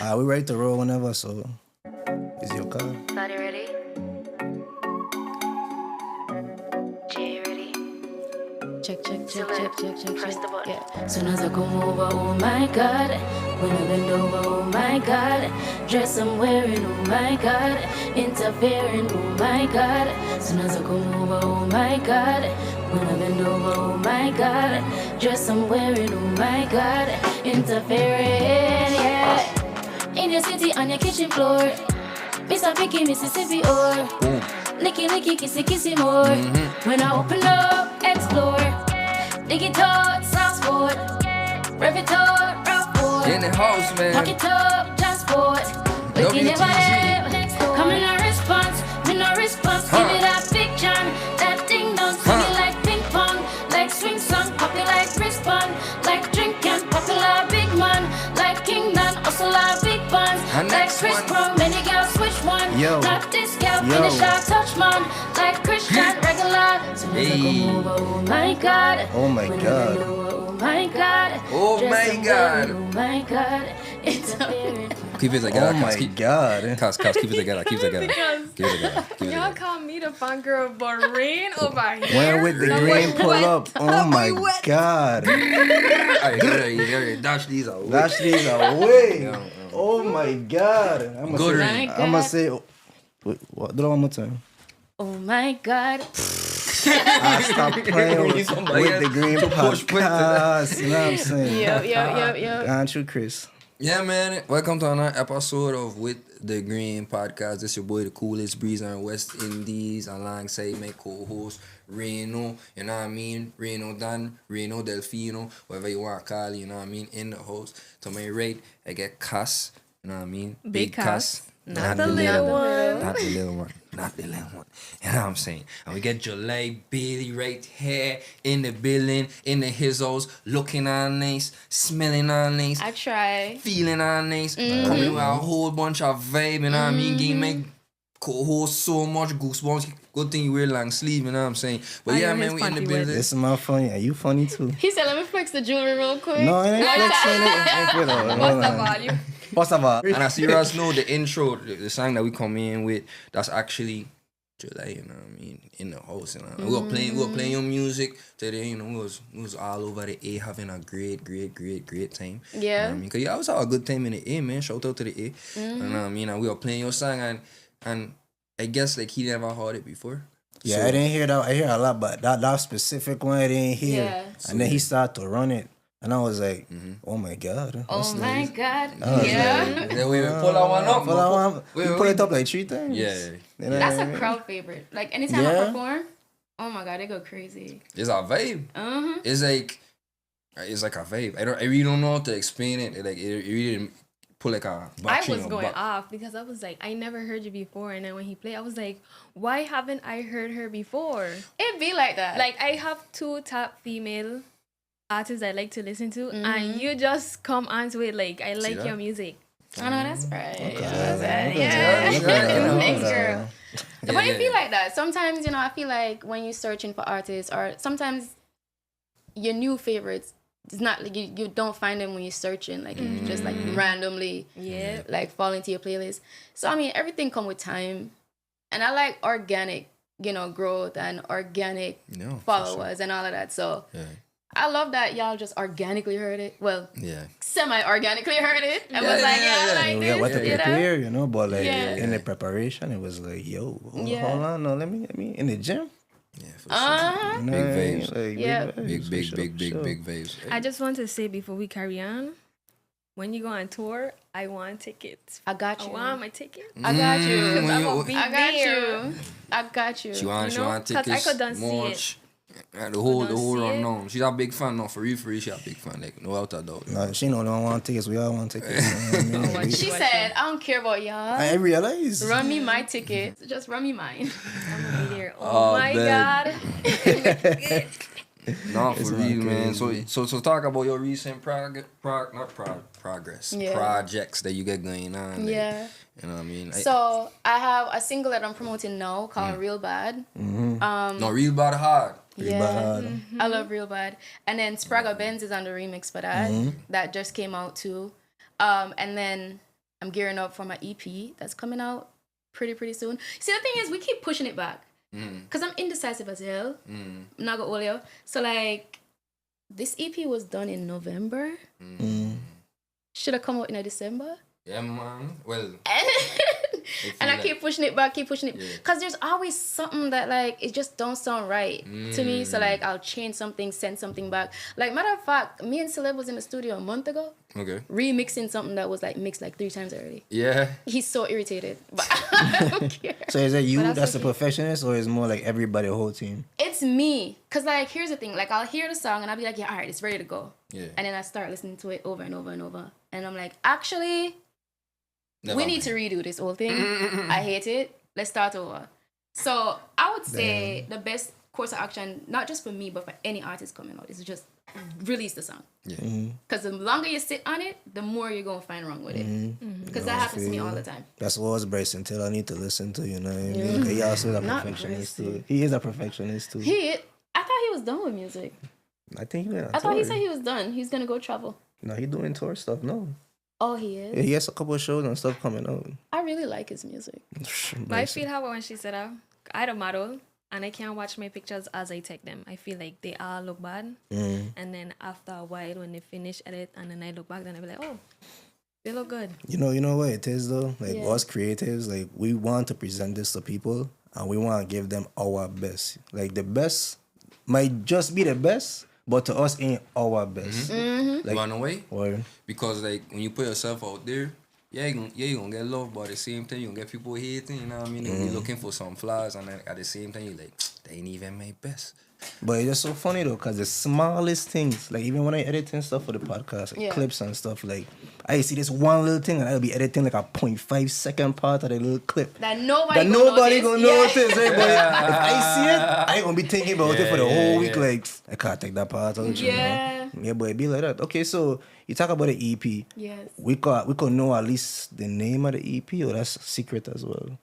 We ready to roll whenever, so is your car? Body ready? G ready? Check. Press the button. Yeah. Soon as I come over, oh my God. When I bend over, oh my God. Dress I'm wearing, oh my God. Interfering, oh my God. Soon as I come over, oh my God. When I bend over, oh my God. Dress I'm wearing, oh my God. Interfering, yeah. In your city, on your kitchen floor. Mr. Picky, Mississippi, or licky, kissy more. When I open up, explore. Dig it up, South Sport. Rev it up, Rockport. In the house, man. Pocket up, transport. Looking never have. Come in a response, me no response. Give it that big John. That ding dong, swing it like ping pong. Like swing song, pop it like wristband. Like drink and popular big man. Like King Dan, also like big bands. Like Chris Brown, many girls switch one. Yo. Not this girl, finish our touch man. Like Christian, regular. So Hey. oh my God. Oh my God. Oh my God. Oh Dress my I'm God. wearing, oh my God. It's a Keep it together. Oh my God. Cuz, keep it together. Keep it together. Because Keep it together. Keep it y'all together. call me the fun girl, but rain over here. When with the green pull up, oh my God. Alright, dash these out. Dash these away. Oh my God. I'm Good gonna rain. say, I'ma say, wait, what? Do it one more time. oh my God. Stop playing with the green podcast. You know what I'm saying? Yo. Aren't you, Chris? Yeah, man. Welcome to another episode of With the Green Podcast. This your boy, the coolest breezer in West Indies, alongside my co-host, Raino. You know what I mean? Raino Dan, Raino Delfino, whatever you want to call it, you know what I mean? In the house. To my right, I get Cass, you know what I mean? Big Cass. Not the little little one. Not the little one. Not the little one. You know what I'm saying? And we get July Bailey right here in the building, in the hizzos, looking all nice, smelling all nice, I try. feeling all nice, coming with a whole bunch of vibe, you know what I mean? Giving my co-host so much goosebumps. Good thing you wear long sleeve, you know what I'm saying? But I yeah, know man, his we in the panty building. This is my funny. Are you funny too? He said, let me fix the jewelry real quick. No, it ain't flexing. What's the volume? What's the volume? And as you guys know, the intro, the song that we come in with, that's actually July, you know what I mean, in the house, you know. We were playing your music today, you know, we was all over the A having a great time. Yeah. You know what I mean? Cause you always have a good time in the A, man. Shout out to the A. You know what I mean? And we were playing your song and I guess like he never heard it before. Yeah, So- I didn't hear that. I hear a lot, but that specific one I didn't hear. Yeah. And then he started to run it. And I was like, oh my God. Oh what's my this? God. was Yeah. Then we pull that one up. Pull that one up. Wait, You pull it up like 3 times. Yeah. You know That's what I a mean? crowd favorite. Like anytime I Yeah. perform, oh my God, they go crazy. It's a vibe. It's like a vibe. I really don't know how to explain it. Like it really pull like a I battery was in your going back. off because I was like, I never heard you before. And then when he played, I was like, why haven't I heard her before? It be like that. Like, I have 2 top female artists I like to listen to, and you just come onto it like, I like that? your music. I know that's right. Okay. Yeah. Okay. Thanks, girl. But it yeah. be like that. Sometimes, you know, I feel like when you're searching for artists, or sometimes your new favorites, it's not like you don't find them when you're searching. Like you just like randomly Yeah. like fall into your playlist. So I mean, everything come with time, and I like organic, you know, growth and organic No, for followers and all of that. So Yeah. I love that y'all just organically heard it. Well, Yeah. semi-organically heard it and Yeah, was like, yeah, yeah, yeah. I like And we this. got what to you know? prepare, you know, but like Yeah. in the preparation, it was like, yo, hold Yeah. on, no, let me in the gym. Yeah, for Uh-huh. You know Big what I mean? vibes. Like, Yeah. vibes, Big for sure. waves. I just want to say before we carry on, when you go on tour, I want tickets. I got I you. want my ticket. I got you. When I'm you- gonna be I got there. you. I got you. She want You know? 'Cause I tickets. could done see March. The whole done see run it. on. She's a big fan now. For real, she a big fan. Like, no doubt a doubt. No, she don't want tickets. We all want tickets. You know what I mean? She said, I don't care about y'all. I realize. Run me my ticket. Just run me mine. I'm gonna be there. Oh, Oh, my man. God. No, It's for not real, man. crazy. So talk about your recent progress, Yeah. projects that you get going on. Like, Yeah. you know what I mean? So I have a single that I'm promoting now called Real Bad. No, real bad hard. Yeah. Bad. I love Real Bad. And then Spraga Benz is on the remix for that. That just came out too. And then I'm gearing up for my EP that's coming out pretty soon. See, the thing is, we keep pushing it back. Because I'm indecisive as hell. I'm not gonna hold you. So, like, this EP was done in November. Should have come out in December. Yeah, man. Well, and I keep pushing it back, because there's always something that, like, it just don't sound right to me. So, like, I'll change something, send something back. Like, matter of fact, me and Celeb was in the studio a month ago. Okay. Remixing something that was, like, mixed, like, 3 times already. Yeah. He's so irritated. But I don't care. So is it you that's the okay. perfectionist, or is it more like everybody, the whole team? It's me. Because, like, here's the thing. Like, I'll hear the song, and I'll be like, yeah, all right, it's ready to go. Yeah. And then I start listening to it over and over and over. And I'm like, actually... Never we need to redo this whole thing. I hate it. Let's start over. So I would say the best course of action, not just for me, but for any artist coming out, is just release the song. Yeah. Because the longer you sit on it, the more you're going to find wrong with it. Because that happens to me all the time. That's what I was Bryson till I need to listen to, you know what I mean? He also is a Not perfectionist Bryson. too. He is a perfectionist too. I thought he was done with music. I think he went on I thought he tour. said he was done. He's going to go travel. No, he doing tour stuff, no. Oh, he is? Yeah, he has a couple of shows and stuff coming out. I really like his music. But I feel how when she said I had a model and I can't watch my pictures as I take them. I feel like they all look bad. And then after a while, when they finish edit and then I look back, then I be like, oh, they look good. You know what it is though? Like Yeah. us creatives, like we want to present this to people and we want to give them our best. Like the best might just be the best, but to us ain't our best. Like, Run away. or Because, like, when you put yourself out there, you're gonna get love, but at the same time, you're gonna get people hating, you know what I mean? You're looking for some flaws, and then at the same time, you're like, they ain't even my best. But it's just so funny though, because the smallest things, like even when I editing stuff for the podcast, like Yeah. clips and stuff, like I see this one little thing and I'll be editing like a 0.5 second part of the little clip. That nobody Gonna notice, Yeah. right? But if I see it, I ain't gonna be thinking about it for the whole week. Like I can't take that part out. Yeah. You know? Yeah, but it be like that. Okay, so you talk about the EP. Yes. We could know at least the name of the EP, or that's secret as well.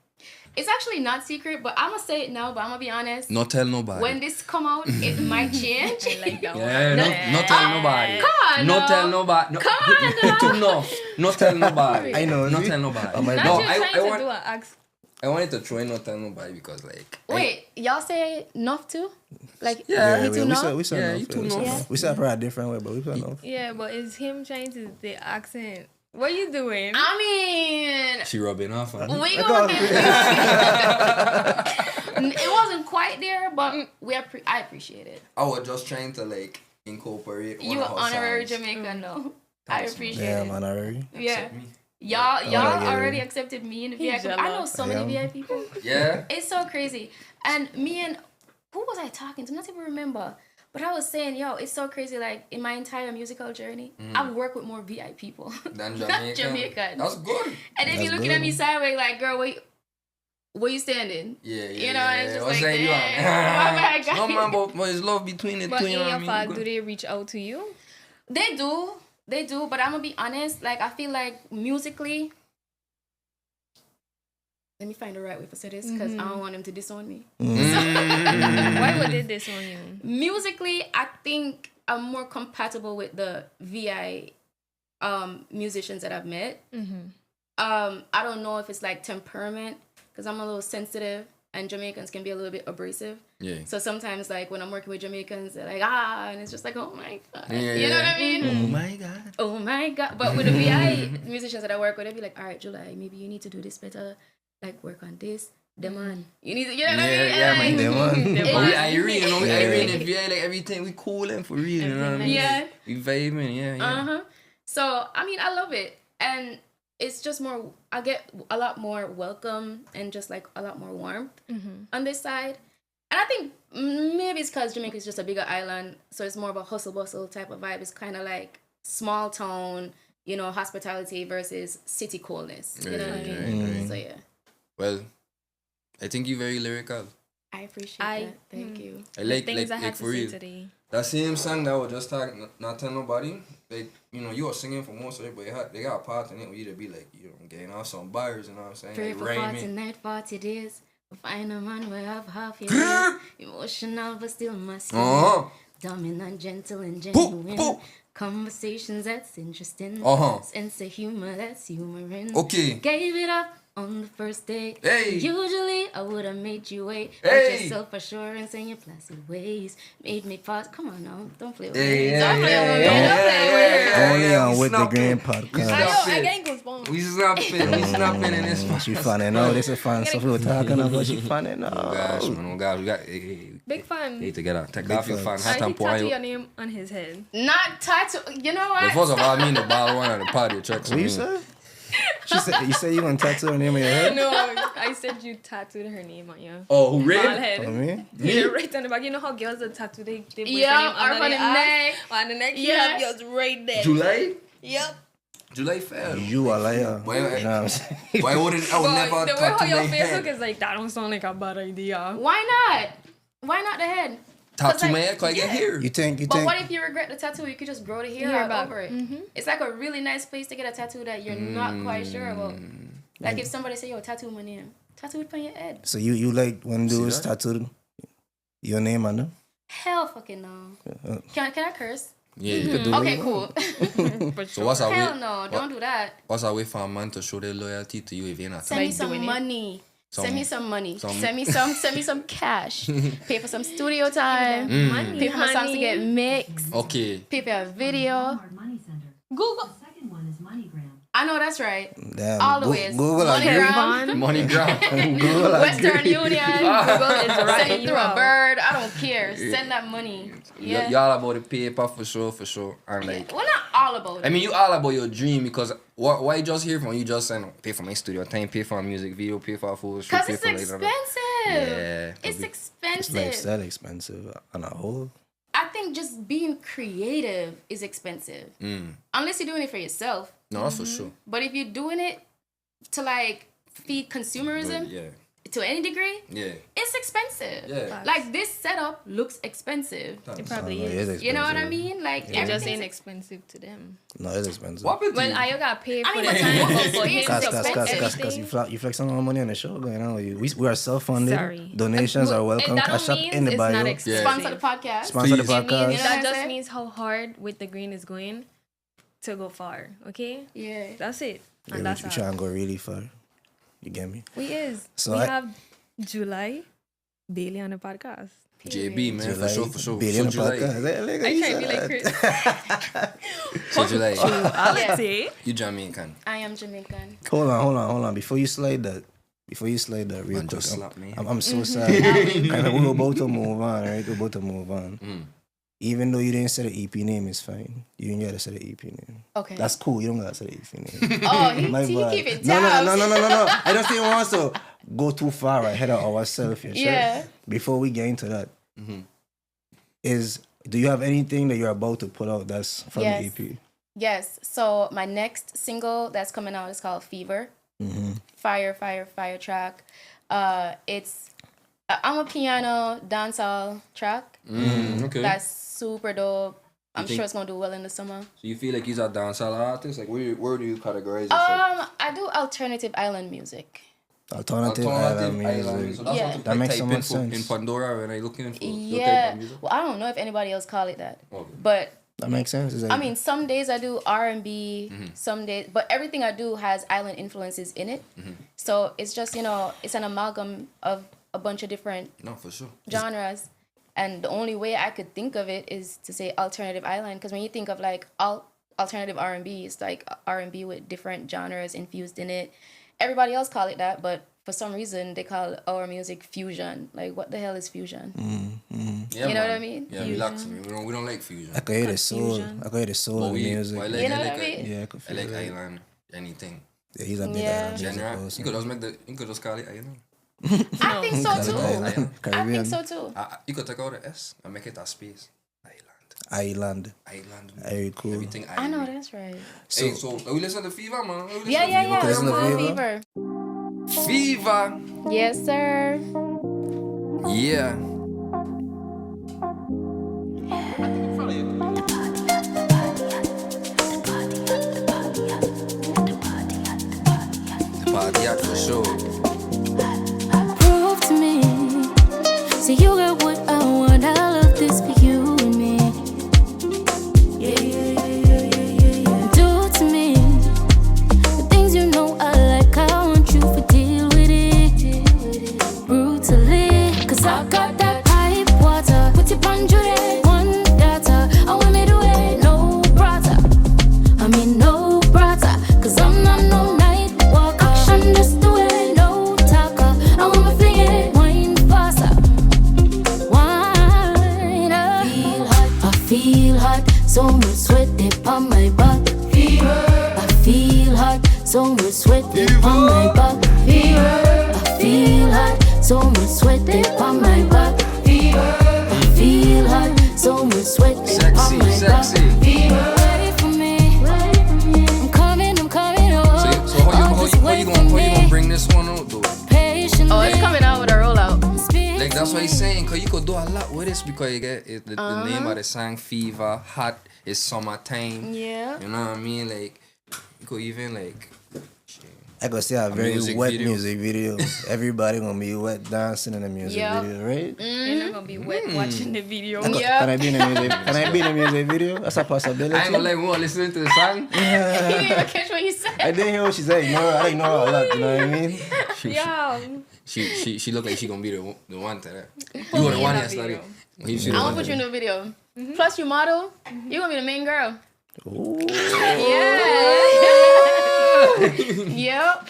It's actually not secret, but I'm going to say it now, but I'm going to be honest. Not tell nobody. When this come out, it might change. I like that Yeah, not tell nobody. Come on, Not no. tell nobody. No, Come on, too enough. Not tell nobody. I know. Not see? tell nobody. Oh my Not God. you I trying to want- do an ask. I wanted to try not tell nobody because, like... Wait, y'all say enough too? Like, Yeah, he too enough? we said Yeah, enough. you too we said enough. enough. We said probably a different way, but we said enough. Yeah, but it's him trying to the accent. What are you doing? I mean, She rubbing off on we I gonna can't- get it wasn't quite there, but I appreciate it. I was just trying to, like, incorporate You one an of her honorary songs. Jamaican, though. I appreciate Yeah, it. man, already. Yeah. Accept me. Y'all yeah. already accepted me in the He's VIP. I know jealous. so many VIP people. Yeah? It's so crazy. And me and who was I talking to? Not even remember. But I was saying, yo, it's so crazy. Like in my entire musical journey, I've worked with more VIP people Than than Jamaican. Jamaican. That's good. And if That's you're looking good. at me sideways, like, girl, where you standing? Yeah, You know, and it's just What's like, that you damn, my bad, guys. No, man, but it's love between the But two, in you know what I your mean? fault, Good. do they reach out to you? They do. But I'm gonna be honest. Like I feel like musically. Let me find the right way to say this because I don't want him to disown me. Why would they disown you? Musically, I think I'm more compatible with the VI musicians that I've met. I don't know if it's like temperament because I'm a little sensitive and Jamaicans can be a little bit abrasive. Yeah. So sometimes like when I'm working with Jamaicans, they're like, and it's just like, oh my God. Yeah, You know what yeah. I mean? Oh my God. Oh my God. But with the VI musicians that I work with, they'd be like, all right, July, maybe you need to do this better. Like work on this. Them on. You need to, you know what I mean? Yeah, man. Them on. It But was- we Irene, you know, we Yeah. Irene and VI, like everything, we cool and for real, you know what I mean? Yeah. We vibing, yeah. Uh-huh. So, I mean, I love it. And it's just more, I get a lot more welcome and just like a lot more warmth on this side. And I think maybe it's because Jamaica is just a bigger island. So it's more of a hustle bustle type of vibe. It's kind of like small town, you know, hospitality versus city coolness. You know what I mean? So, yeah. Well, I think you're very lyrical. I appreciate that. Thank you. I like, Things I like had for to say real. today. That same song that I was just talking, not tell nobody, like, you know, you were singing for most of it, but they got a part in it where you to be like, you know, getting off some bars, you know what I'm saying? Pray Like, for rhyming. 40 night, 40 days. Find a man where have half your days. Emotional but still masculine. Uh-huh. Dominant, gentle, and Boop, genuine. boop. Conversations that's interesting. Uh-huh. Sense of humor that's humoring. Okay. Gave it up on the first date. Hey. Usually I would have made you wait. Hey. But your self-assurance and your placid ways made me pause. Come on now, don't play with me. Hey, Don't play with me. yeah, Don't play with me. Only on we With the snapping. Green We podcast. I snapping. get goosebumps. We snapping in this She funny now. This is fun stuff we were talking about. She funny Oh now. gosh, man, oh gosh, we got Big fan. need to get out. Take Big off your fan. fans. Hat I and think pour tattoo you. your name on his head. Not tattoo. You know But what? first of all, I mean the ball one on the party tracks. What you said? She said you said you gonna tattoo her name on your head? No, I said you tattooed her name on your Oh, who bald red? head. For me? Yeah, right on the back. You know how girls that tattoo they put Yeah, your name or under on the the ass? neck. On the neck. Yeah. You have yours right there. July? Yep. July fair. You a liar. Why- You know what I'm saying? Why wouldn't I would But never the way how tattoo your my face head? look is like that don't sound like a bad idea. Why not? Why not the head? Tattoo like, my head 'cause I get yeah. hair. You think But what if you regret the tattoo? You could just grow the hair Hair out back. over it. It's like a really nice place to get a tattoo that you're not quite sure about. Like if somebody say, "Yo, tattoo my name," tattoo it on your head. so you like when dudes that? tattooed your name on them? Hell, fucking no. Can I curse? Yeah, you could do Okay, it. cool. For So sure. what's our Hell way? no, don't do that. What's our way for a man to show their loyalty to you if you're not? Send me Like some doing it. money. Send me some money. some- Send me some cash. Pay for some studio time. Money, Pay for my songs to honey. get mixed. Okay. Pay for a video. Walmart Money Center. Google. The second one is MoneyGram. I know that's right. Damn. All the ways. Google Money agree. gram. Money ground. Google Western agree. Union. Google is Send right. it through a bird. I don't care. Send that money. Yeah. Y'all about the paper for sure. And like, We're not all about I it. mean, you all about your dream because why you just hear from you just saying pay for my studio time, pay for a music video, pay for a photo shoot, Because pay it's for expensive. Yeah. It's It's expensive. lifestyle expensive on a whole. I think just being creative is expensive. Unless you're doing it for yourself. No, that's for sure. But if you're doing it to like feed consumerism Yeah. to any degree, Yeah. it's expensive. Yeah. Like this setup looks expensive. It probably It is. is You know what I expensive. mean? Like It just ain't everything's expensive to them. No, it's expensive. What with Well, you? I got paid I for mean, the but time, what but is for being him, Cause expensive? you flexing all the money on the show going on with you. We are self-funded. Sorry. Donations are welcome. That Cash don't up mean in the it's bio. not expensive. Sponsor the podcast. Sponsor the Please. It means podcast. You know what that I'm just saying? means how hard with the green is going to go far. Okay, Yeah. that's it. Yeah, And that's we all. try and go really far. You get me? We is. So we I- have July Bailey on the podcast. JB, man, for sure. Billion So July. podcast. Look I at try to be like that. Chris. So July. Quality. You Jamaican. I am Jamaican. Hold on. Before you slide that real Man, quick. just slap me. I'm so sorry. And we're about to move on, right? We're about to move on. Even though you didn't say the EP name, is fine. You didn't gotta say the EP name. Okay. That's cool. You don't gotta say the EP name. Oh, he My bad. keep it No. down. I don't think we want to go too far ahead of ourselves here. Yeah. Before we get into that, do you have anything that you're about to put out that's from Yes. the EP? Yes. So my next single that's coming out is called Fever. Fire track. I'm a piano dancehall track. Okay. That's super dope. I'm think- sure it's gonna do well in the summer. So you feel like you're a dancehall artist? Like where do you categorize yourself? I do alternative island music. Alternative island music. So that's Yeah. what you That makes so type much in sense. Pandora when I looking for your type Yeah. of music. Well, I don't know if anybody else call it that, Okay. but That makes sense. It's like, I mean, some days I do R&B, some days, but everything I do has island influences in it. So it's just, it's an amalgam of a bunch of different No, for sure. genres. And the only way I could think of it is to say alternative island, because when you think of like alternative R&B, it's like R&B with different genres infused in it. Everybody else call it that, but for some reason they call our music fusion. Like, what the hell is fusion? Yeah, You know man. what I mean? Yeah, relax me. We don't like fusion. I could hear the soul. Confusion. I could hear the soul But of the we, music. I like, You know I what like, I mean? Yeah, I could I feel like it. island, anything. Yeah, he's a big Yeah. island music Genre. person. You could just call it island. I think so too. Island, I Caribbean. think so too. You could take out the S and make it a space. Island. Island. Very cool. Everything I know island. that's right. Hey, so we listen to Fever, man. We listen Yeah, to yeah, Fever. yeah. Listen to Fever. Fever? Fever. Fever. Yes, sir. Yeah. The party out for sure. Prove to me. See, you got what I want. I love this for you and me. Yeah, yeah, much sweat on my back. Fever, I feel hot. So much sweat on my back. Fever, I feel hot. So much sweat on my back. Fever, ready for me. I'm coming on. So how you gonna bring this one out though? Oh, it's coming out with a rollout. Like that's what he's saying, cause you could do a lot with this because you get it, the name of the song Fever, hot, it's summertime. Yeah. You know what I mean? Like you could even like I could see a very music wet video. music video. Everybody gonna be wet dancing in the music Yeah. video, right? You're not gonna be wet watching the video. Can I be in the music? Can I be in the music video? That's a possibility. I ain't gonna let we want listening to the song. You didn't even catch what you said. I didn't hear what she said. I ignore her a lot. You know what I mean? Yeah. She look like she gonna be the one to that. You were the one yesterday. I'm gonna put you in the video. Plus, you model. You're gonna be the main girl. Ooh. Yep.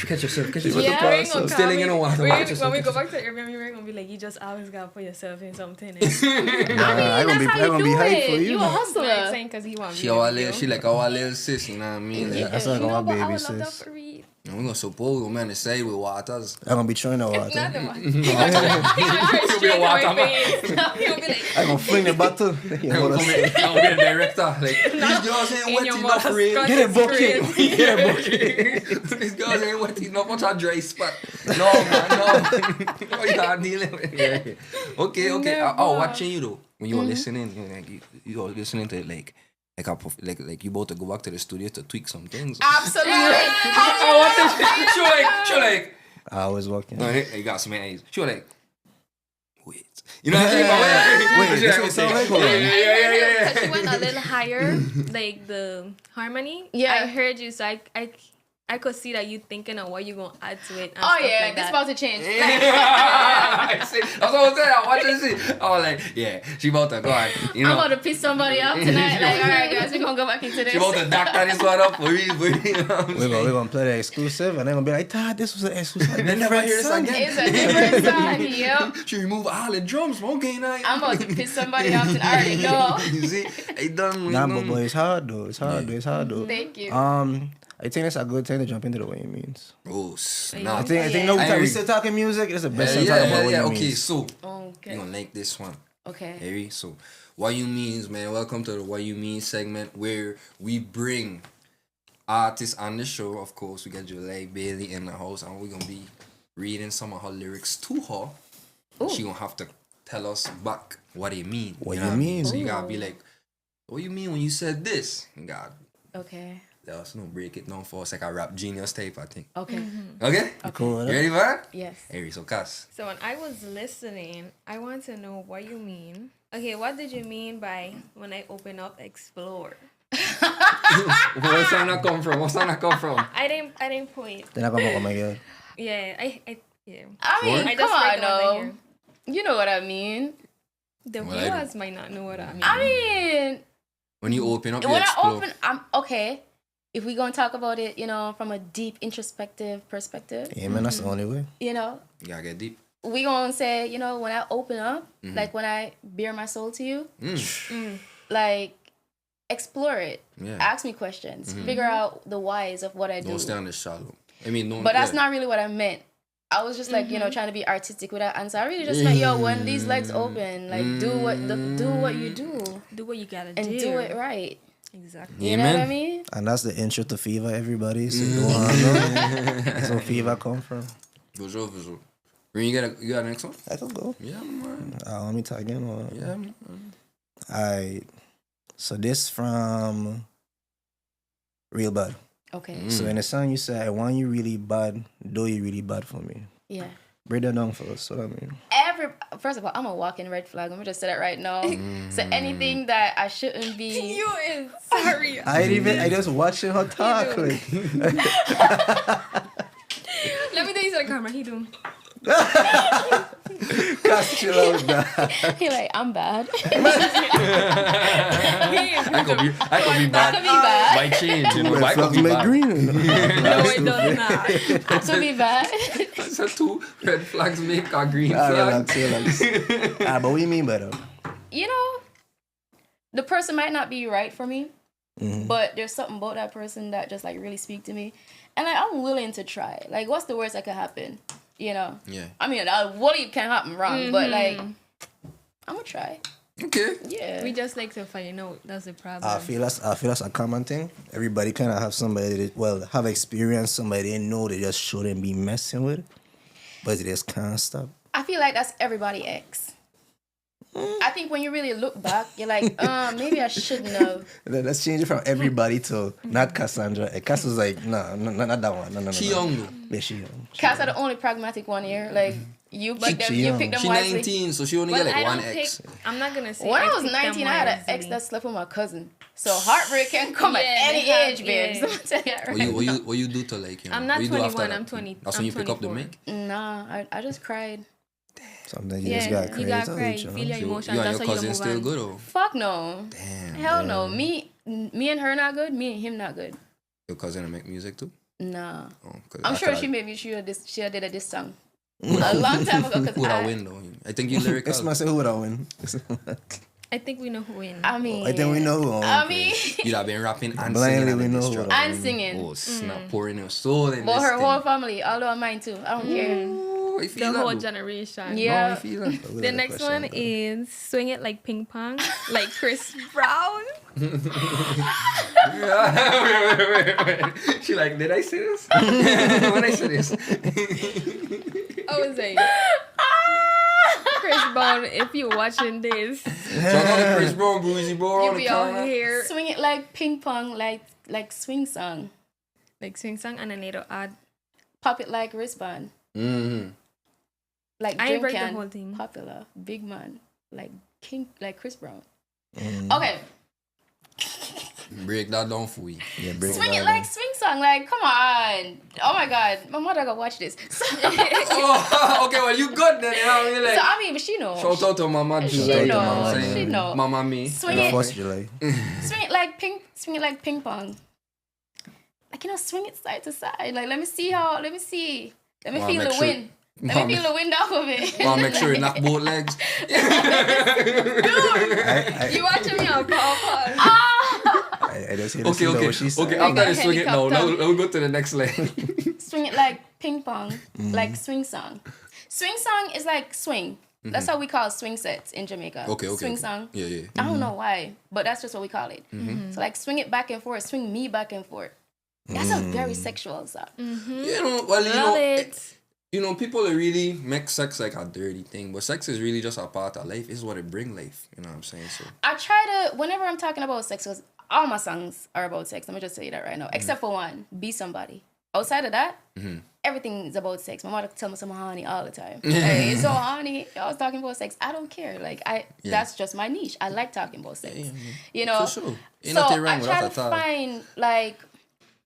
Catch yourself. Yeah. We're gonna Still ain't gonna watch. when we go back to Airbnb, we're gonna be like, you just always gotta put yourself in something. Nah, That's I how you gonna do be hyped it. for you. You a Like hustler. saying because he wants She like our little sis, you know what I mean? Like, That's like my but I baby would love that sis. for Reed. we're gonna suppose we're gonna say with waters. I'm gonna be throwing the Not water. the one. He'll be a water He'll be like, I'm gonna fling the bottle. You know what I'm saying? I'm gonna be the director. Like these girls ain't in wet your enough, mother's Ray. skirt Get a is bucket. crazy. Get a bucket. These girls ain't wet enough. What's a dry spot? No, man, no. You are dealing with it. Okay. Oh, watching you though. When you were listening, you were listening to it like you about to go back to the studio to tweak some things. Absolutely. I want this. She like. I was walking. No, you got some eyes. She was like, wait. You know what I'm Wait, this what it sound like? Hold on. Yeah. Because she went a little higher, like the harmony. Yeah. I heard you, so I could see that you thinking of what you gonna add to it. And Oh stuff yeah, like this that. about to change. See, that's what I was saying. I watched this. I was like, yeah, she about to go on. You I'm know, about to piss somebody off tonight. Like, all right, guys, we're gonna go back into this. she about to doctor this one up for you. You know what I'm We're saying? gonna play the exclusive, and they're gonna be like, "Dad, this was an exclusive." They never hear this again. It's a different song. Yep. She removed all the drums. Okay, now. I'm about to piss somebody off tonight. I already know. You see, I done. Nah, but it's hard though. It's hard though. Thank you. I think that's a good time to jump into the what you means. Oh, snap. I think no I time we agree. still talking music. It's the best time to talk about what you Okay, means. so Okay. you gonna like this one. Okay. Harry. So, what you means, man? Welcome to the What You Mean segment where we bring artists on the show. Of course, we got July Bailey in the house, and we're gonna be reading some of her lyrics to her. She gonna have to tell us back what it mean. What know you I mean? So you gotta be like, what you mean when you said this? You gotta Okay. let us know, break it down for us like a rap genius type, I think. Okay. Okay? Cool. You ready for that? Yes. Harry, so Cass. So when I was listening, I want to know what you mean. Okay, what did you mean by when I open up explore? Where's that come from? What's that come from? I didn't point. Then I come back, oh my god. Yeah, yeah. I mean, I come just on, read the one no. here. You know what I mean. The Well, I do. viewers might not know what I mean. I mean, When you open up, you when I explore. open, I'm okay. If we gonna talk about it, you know, from a deep introspective perspective, Yeah, man, that's the only way. you know, You gotta get deep. we gonna say, you know, when I open up, like when I bare my soul to you, like explore it, Yeah. ask me questions, figure out the whys of what I do. Don't stay on the shallow. I mean, don't. But that's yeah. not really what I meant. I was just like, you know, trying to be artistic with that answer. I really just meant, yo, when these legs open, like do what you do, Do what you gotta and do it right. Exactly. You know what I mean? And that's the intro to Fever, everybody. So go on, know. That's where Fever come from. For sure. Ren, you got the next one? I can go. Yeah, man. Let me tag in. Yeah, man. Alright. So this from Real Bad. Okay. So in the song you say, I want you really bad, though you really bad for me. Yeah. Break that down for us. What I mean. First of all, I'm a walking red flag. I'm gonna just say that right now. So anything that I shouldn't be. You is sorry. I just watching her talk. Like, Let me tell you to the camera. He do. Cass, chill out with that. He like, I'm bad. I could be I could bad. be bad. Might change, you know. Red I could flags be make bad. green. No, it does not. I could be bad. So 2 red flags make a green Relax, flag. relax. But what you mean by that? You know, the person might not be right for me, but there's something about that person that just like really speak to me. And like, I'm willing to try. Like, what's the worst that could happen? You know? Yeah. I mean, what can happen wrong, but like, I'm gonna try. Okay. Yeah. We just like to find out. That's the problem. I feel that's a common thing. Everybody kind of have somebody that, have experience, somebody they know they just shouldn't be messing with, but they just can't stop. I feel like that's everybody ex. I think when you really look back, you're like, maybe I shouldn't have. Let's change it from everybody to not Cassandra. Cassandra's like, no, not that one. No. She young though. Yeah, she young. Cass are the only pragmatic one here. Like, you pick them, she you young. pick them She wisely. 19, so she only Well, get like I one don't ex. pick. I'm not gonna say. When I was pick them 19, I had an ex wisely. that slept with my cousin. So heartbreak can come at Yeah, any they have- age, babes. yeah. I'm tell you that right now. What you do to like, you know? I'm not what you do after 21, that? I'm 20. That's when I'm you pick up the 24. mic? Nah, I just cried. Sometimes you Yeah, just gotta cry. you gotta it out, cry. you know? Feel your You emotions. and That's your how you cousin move still on. good or? Fuck no. Damn. Hell no. Me and her not good. Me and him not good. Your cousin make music too? Nah. Oh, 'cause I'm I sure coulda- she did a diss song a long time ago. Who would I Cause win though? I think you lyrical. This man say who would I win? I think we know who wins. I mean, I think we know who I win. I mean, You'd have been rapping and Blindly singing we at know this who track. would I and singing. Oh snap! Pouring your soul in But this her thing. whole family, although mine too. I don't care. Oh, I feel The that, whole though. generation. Yeah. No, I feel that. The next one is Swing It Like Ping Pong, like Chris Brown. Wait. She like, did I say this? When I say this? I was like, Chris Brown, if you're watching this, Shout out to Chris Brown, Bruisey Bro you on the be out camera. here Swing it like ping pong, like swing song. like swing song, and then it'll add. Pop it like wristband. Mm-hmm. Like I drink break the can. whole thing. Popular. Big man. Like Chris Brown. Mm. Okay. Break that down for you. Yeah, break Swing it it down. like swing song. Like, come on. Oh my God. My mother gonna watch this. So, Oh, okay, well, you good then. You know what I mean? Like, I mean, but she knows. shout out to Mama She July. know, You know what I'm she saying? know. Mama me. Swing The it. 4th of July. Swing it like ping pong. Like, swing it side to side. Like, let me feel Wanna the make sure- wind. Let me feel the wind off of it. Wanna make sure you knock both legs. You watching me on Papa? I just hear Okay, what she said. okay. After got I swing it now, helicopter. now we go to the next leg. Swing it like ping pong, like swing song. Swing song is like swing. That's how we call swing sets in Jamaica. Okay. Swing song. Yeah. I don't know why, but that's just what we call it. So like swing it back and forth, swing me back and forth. That's a very sexual song. You know, well, Love it. You know, people really make sex like a dirty thing, but sex is really just a part of life. It's what it bring life. You know what I'm saying? So I try to, whenever I'm talking about sex, 'cause all my songs are about sex. Let me just tell you that right now. Except for one, Be Somebody. Outside of that, everything is about sex. My mother tell me some honey all the time. Hey, it's so honey. I was talking about sex. I don't care. Like that's just my niche. I like talking about sex. You know. for sure. Ain't So nothing wrong I with try that to at all. find like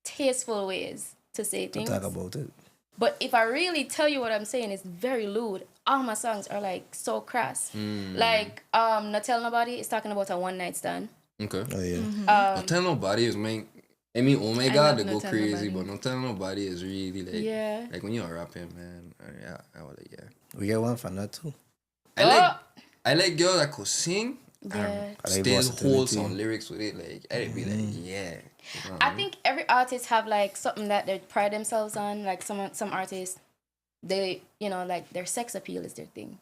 tasteful ways to say To things. talk about it. But if I really tell you what I'm saying, it's very lewd. All my songs are like so crass. Like Nuh Tell Nobody is talking about a one night stand. Okay. Oh yeah. Don't tell nobody is I mean, oh my I God, love they No go Tell crazy, Nobody. but don't tell nobody is really like, Yeah. like when you're rapping, man. I was like, yeah. We get one for that too. I like girls that could sing Yeah. and I like still hold versatility. some lyrics with it. Like, I'd be like, yeah. You know what I think every artist have like something that they pride themselves on. Like some artists, they like their sex appeal is their thing.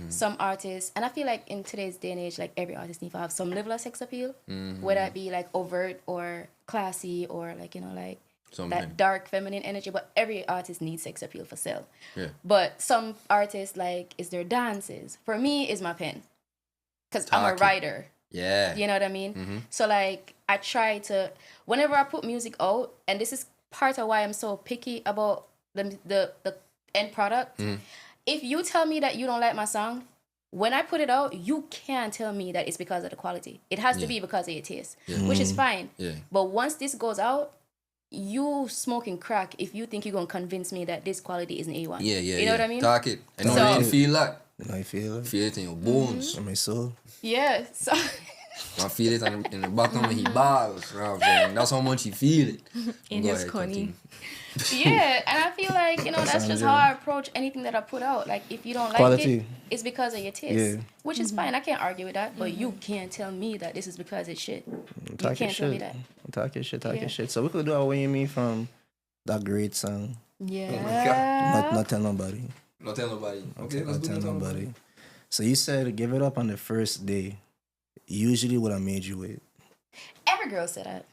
Some artists, and I feel like in today's day and age, like every artist needs to have some level of sex appeal, whether it be like overt or classy or like like Something. that dark feminine energy. But every artist needs sex appeal for sale. Yeah. But some artists like is their dances. For me, is my pen, because I'm a Talking. writer. Yeah. You know what I mean? So like I try to, whenever I put music out, and this is part of why I'm so picky about the end product. If you tell me that you don't like my song, when I put it out, you can't tell me that it's because of the quality. It has to be because of your taste, which is fine. Yeah. But once this goes out, you smoking crack if you think you're gonna convince me that this quality isn't A1. Yeah. You know what I mean? Talk it. I know So- you feel that. I feel it. Feel it in your bones. In my soul. Yeah. So I feel it in the bottom of his balls. You know what I'm saying? That's how much he feel it. In Go his ahead, conny. continue. yeah, and I feel like that's just how I approach anything that I put out. Like if you don't like Quality. it, it's because of your taste, Yeah. which is fine. I can't argue with that, but you can't tell me that this is because it's shit. Talk your can't tell me shit. that. Talk your shit. Yeah. So we could do our way me from That great song. Yeah. Not tell nobody. Not tell nobody. Okay, let's Not do tell Not Tell nobody. So you said give it up on the first day. Usually what I made you with. Every girl said that.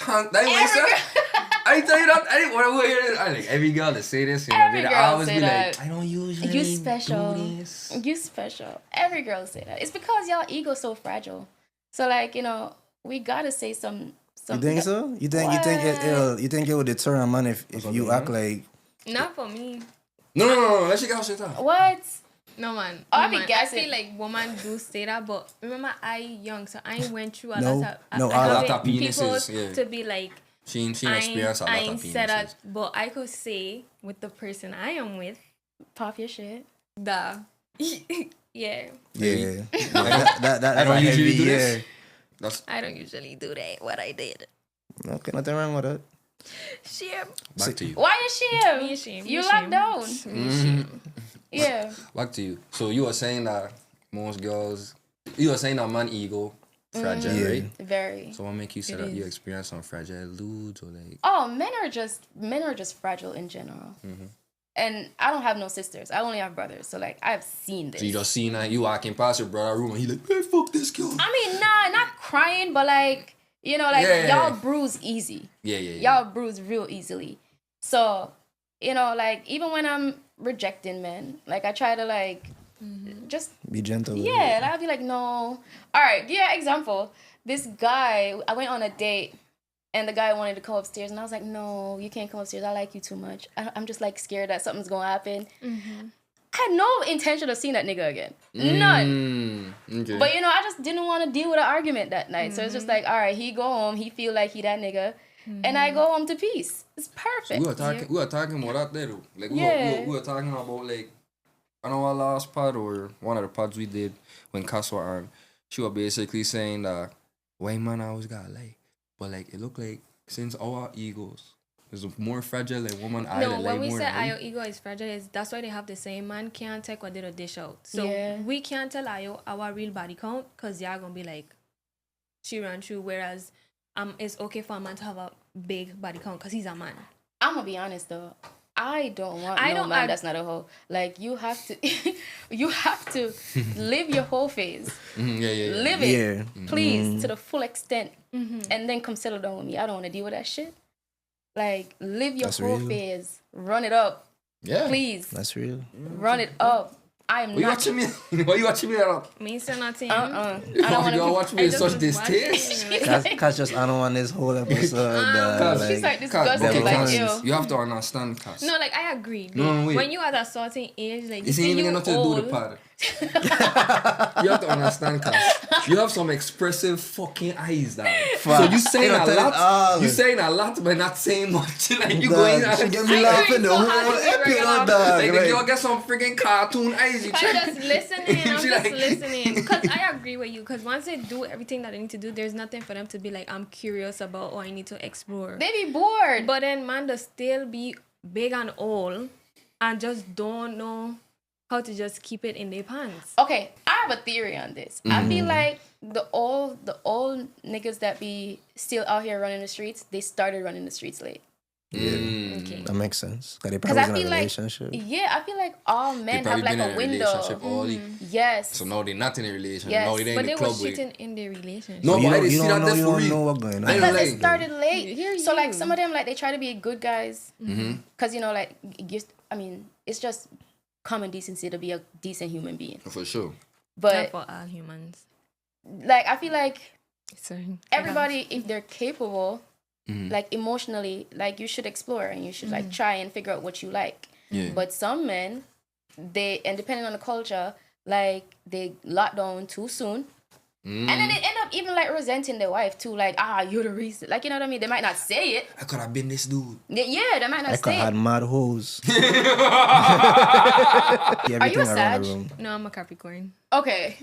That ain't what you said. I didn't tell you that. I didn't want to hear it. I like every girl to say this. You know, Every they girl always say be that. like, I don't usually You special. do this. You special. Every girl say that. It's because y'all ego so fragile. So like, you know, we gotta say some. You think so? You think it would deter a man if you act like Not for me. No. Let's get out shit out. What? No man. I No, be man. I guessing. feel like women do say that, but remember I young, so I went through a No, lot of no, I a lot have of people penises, yeah. to be like She experienced a lot I of ain't penises. said that, but I could say with the person I am with, Pop your shit. the yeah. yeah. that I don't usually heavy, do yeah. this. That's I don't usually do that. What I did. Okay, nothing wrong with that. Shame. back to you. Why you shame? Me shame. You me locked shame. down. Me shame. Yeah. Back to you. So you were saying that most girls, you were saying that man ego fragile, Yeah. right? Very. So what make you say It that you is. experience some fragile dudes or like? Oh, men are just fragile in general. And I don't have no sisters. I only have brothers. So like I've seen this. So you just seen that you walking past your brother room and he like, hey, fuck this girl. I mean, nah, not crying, but like, you know, like y'all bruise easy. Yeah. Y'all bruise real easily. So, you know, like even when I'm rejecting men, like I try to like just Be gentle. with yeah, it. and I'll be like, no. All right, yeah, example. This guy, I went on a date and the guy wanted to come upstairs and I was like, no, you can't come upstairs. I like you too much. I'm just like scared that something's going to happen. I had no intention of seeing that nigga again. None. Okay. But, you know, I just didn't want to deal with an argument that night. So it's just like, all right, he go home. He feel like he that nigga. And I go home to peace. It's perfect. We were talking about that there though. Like Yeah. we were talking about like I know our last pod or one of the pods we did when Cass was on, she was basically saying that white man always got lie. But like it looked like since our egos is more fragile than woman I No, like when we more say right? our ego is fragile, that's why they have the saying, man can't take what they don't dish out. So Yeah. we can't tell our real body count because y'all gonna be like, she ran through. Whereas it's okay for a man to have a big body count because he's a man. I'm going to be honest, though. I don't want I no don't man ag- that's not a hoe. Like, you have to you have to live your whole phase. Yeah. Live it, Yeah. please, to the full extent. And then come settle down with me. I don't want to deal with that shit. Like, live your That's whole real. phase. Run it up. Yeah. Please, That's real. run it up. I am Why you not... watching me? Why you watching me that up? Me say nothing. I You don't want don't to... watch me with such distaste. Cause just I don't want this whole episode. She's like Cass, disgusting. okay, Like, Cass, ew. you have to understand, Cass. No, like I agree. No, wait. When you at a certain age, like It's you ain't even you got nothing to do with the old, pod. You have to understand, Cass. You have some expressive fucking eyes, dog. So you saying a lot. You saying a lot, but not saying much. Like you going out. She get me I laughing agree the so whole hard to be episode, regular. dog. Like the Like, girl get some freaking cartoon eyes. You I'm check. just listening. I'm She just like- listening. Because I agree with you. Because once they do everything that they need to do, there's nothing for them to be like, I'm curious about or I need to explore. They be bored. But then man does still be big and old and just don't know how to just keep it in their pants. Okay, I have a theory on this. I feel like the old niggas that be still out here running the streets, they started running the streets late. Okay. that makes sense. Cause they Because probably I was in a feel like, relationship. yeah, I feel like all They men have probably like been in a a window. relationship all the. Yes. So now they're not in a relationship. Yes. Now they But in they the were club with. cheating in their relationship. No, you but I don't, didn't you see don't that know. there You for don't real. know what's going on. I Because like- it started late. Hear So like you. some of them like they try to be good guys. Because you know like I mean it's just common decency to be a decent human being. For sure. Not But for all humans. like I feel like Sorry. everybody if they're capable, like emotionally, like you should explore and you should like try and figure out what you like. Yeah. But some men, and depending on the culture, like they lock down too soon. And then they end up even like resenting their wife too, like, you're the reason. Like, you know what I mean? They might not say it. I could have been this dude. Yeah, they might not I could say have had it. mad hoes. Are you a Sag? No, I'm a Capricorn. Okay.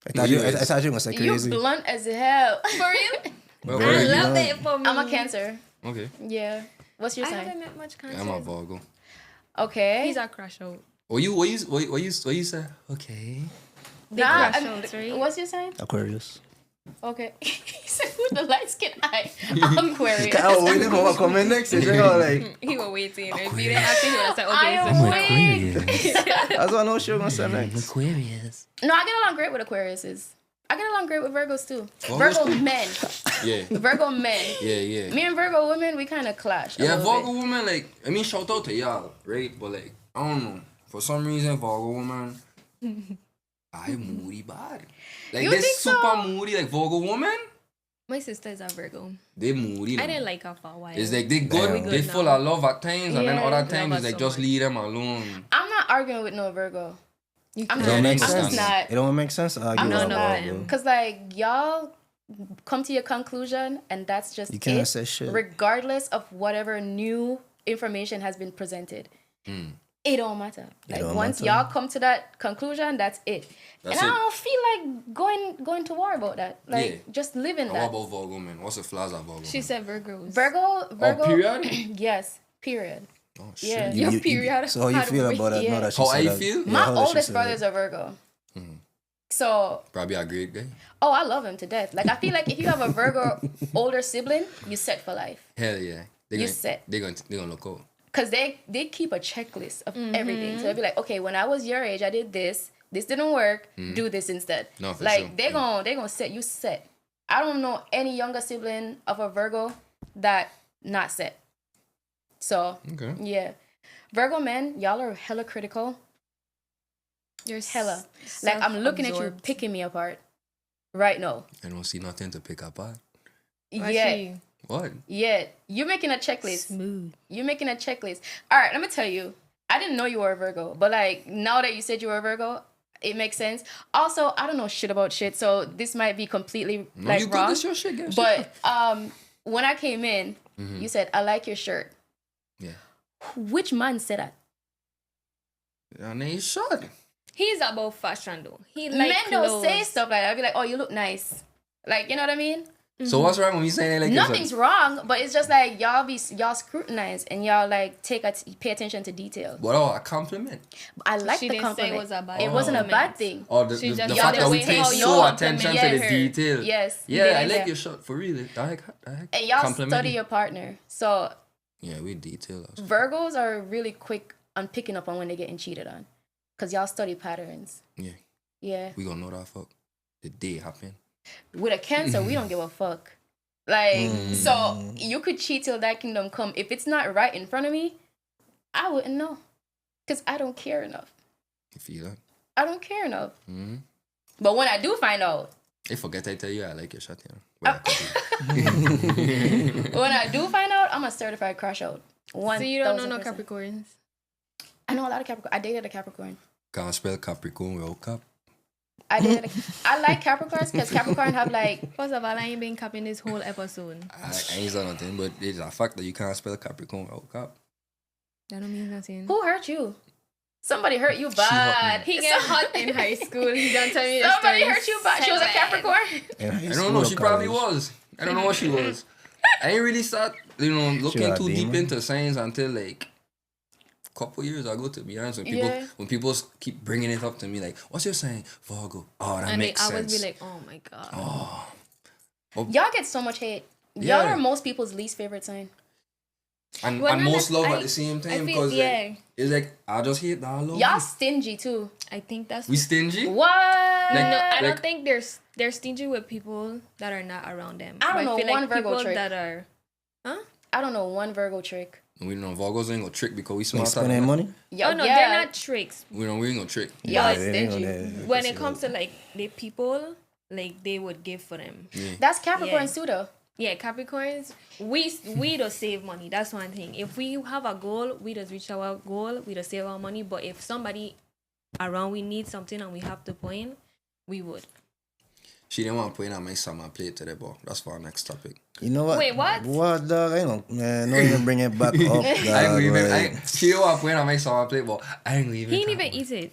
I thought you were gonna say You crazy. blunt as hell. For real? Well, I what are you? love it for me. I'm a Cancer. Okay. Yeah. What's your I sign? haven't met much I'm a cancers. Virgo. Okay. He's a crush out. What you say? Okay. They Nah, crush outs, right? What's your sign? Aquarius. Okay. He said with the light skin eye. Aquarius. I was waiting for what comment next. You know, like, He was waiting. If you didn't ask him, he would have said, I okay, am so weak. that's what I know she was gonna say next. Aquarius. No, I get along great with Aquariuses. I get along great with Virgos too. Virgos Virgo too? men. Yeah. Virgo men. Yeah. Me and Virgo women, we kind of clash. a Yeah, little Virgo woman, like, I mean, shout out to y'all, right? But, like, I don't know. For some reason, Virgo woman, I moody bad. Like, You they think super so? moody, like, Virgo woman, my sisters are Virgo. they moody. I man. didn't like her for a while. It's like, they good, We good they now. full of love at times, and then Yeah, other love times, her it's like, so just much. leave them alone. I'm not arguing with no Virgo. You I'm It can't. don't make I'm sense. just not. It don't make sense to argue I'm about just none not. of them. Because, like, y'all come to your conclusion, and that's just You can't it, say shit. regardless of whatever new information has been presented. It don't matter. Like, don't once matter. y'all come to that conclusion, that's it. That's and it. I don't feel like going to war about that. Like, Yeah. just living What that. about Virgo, man? What's the flaws of Virgo? She man? said Virgos. Virgo. period? Yes, period. Oh, shit. Yeah. Your period So how you had feel weight. about that? Yeah. Now that she How said I that? feel? Yeah, My how that she oldest said brother's that. a Virgo. So, Probably a great guy. oh, I love him to death. Like, I feel like if you have a Virgo older sibling, you set for life. Hell yeah. They You gonna, set. They gonna look out. Because they keep a checklist of everything. So they'll be like, okay, when I was your age, I did this. This didn't work. Do this instead. No, for like, sure. they're gonna set you set. I don't know any younger sibling of a Virgo that not set. So, Okay. yeah. Virgo men, y'all are hella critical. You're Hella. Like, I'm looking at you self-absorbed. picking me apart right now. I don't see nothing to pick up on. Yeah. What? Yeah. You're making a checklist. Smooth. You're making a checklist. All right, let me tell you. I didn't know you were a Virgo, but like now that you said you were a Virgo, it makes sense. Also, I don't know shit about shit, so this might be completely No, like you good. wrong. This your shit, girl. But when I came in, you said I like your shirt. Yeah. Which man said that? And then you shot. He's about fashion though. He like Men don't say clothes. stuff like that. I'll be like, oh, you look nice. Like, you know what I mean? So what's wrong when you saying it like Nothing's this? wrong, but it's just like y'all scrutinize and y'all like pay attention to detail. What? Oh, a compliment. I like She the didn't say compliment. it was a bad It wasn't a compliment. bad thing. Or the She just fact yelled that we away pay how so you attention to compliment the her. detail. Yes. Yeah, I Yeah, like yeah. your shot for real. I like And y'all compliment study you. your partner. So Yeah, we detail us. Virgos are really quick on picking up on when they're getting cheated on. Because y'all study patterns. Yeah, Yeah. we gonna know that fuck. The day happen. With a Cancer, we don't give a fuck. Like, so you could cheat till that kingdom come. If it's not right in front of me, I wouldn't know. Because I don't care enough. You feel that? I don't care enough. Mm-hmm. But when I do find out, I forget I tell you I like your shot, you know. Well, I could be. when I do find out, I'm a certified crash out. So you don't know no 1000%. Capricorns? I know a lot of Capricorn. I dated a Capricorn. Can't spell Capricorn without cap. I like Capricorns because Capricorn have like First of all, I ain't been capping this whole episode. I ain't said nothing, but it's a fact that you can't spell Capricorn without cap. That don't mean nothing. who hurt you? Somebody hurt you bad. He get hot in high school. He don't tell me the Somebody story. hurt you bad. She was a Sad. Capricorn. I don't know. She probably was. I don't know what she was. I ain't really start, looking was a too deep demon. into science until like a couple years ago. To be honest, Yeah. when people keep bringing it up to me, like, "What's your sign, Virgo?" Oh, that And they makes always sense. be like, oh my god. Y'all get so much hate. Y'all Yeah. are most people's least favorite sign. and Well, and no, most love I- at the same I time feel- because yeah. it's like I just hate that love. Y'all stingy too. I think that's We stingy. What? no, I like- don't think they're stingy with people that are not around them. I don't But know feel one like Virgo people trick. that are I don't know one Virgo trick. We know Virgos ain't gonna trick because we Like smart. spending money? Yo, oh no, yeah. they're not tricks. We ain't gonna trick. Y'all But stingy. When it comes to like the people, like they would give for them. That's Capricorn Yeah. too though. Yeah, Capricorns, we just save money. That's one thing. If we have a goal, we just reach our goal. We just save our money. But if somebody around we need something and we have to point, we would. She didn't want to put in on my summer plate today, but that's for our next topic. You know what? Wait, what? What, dog? I don't, man, don't even bring it back up, dog. I ain't even. like, She didn't want to put in on my summer plate, but I ain't even. He didn't even eat it.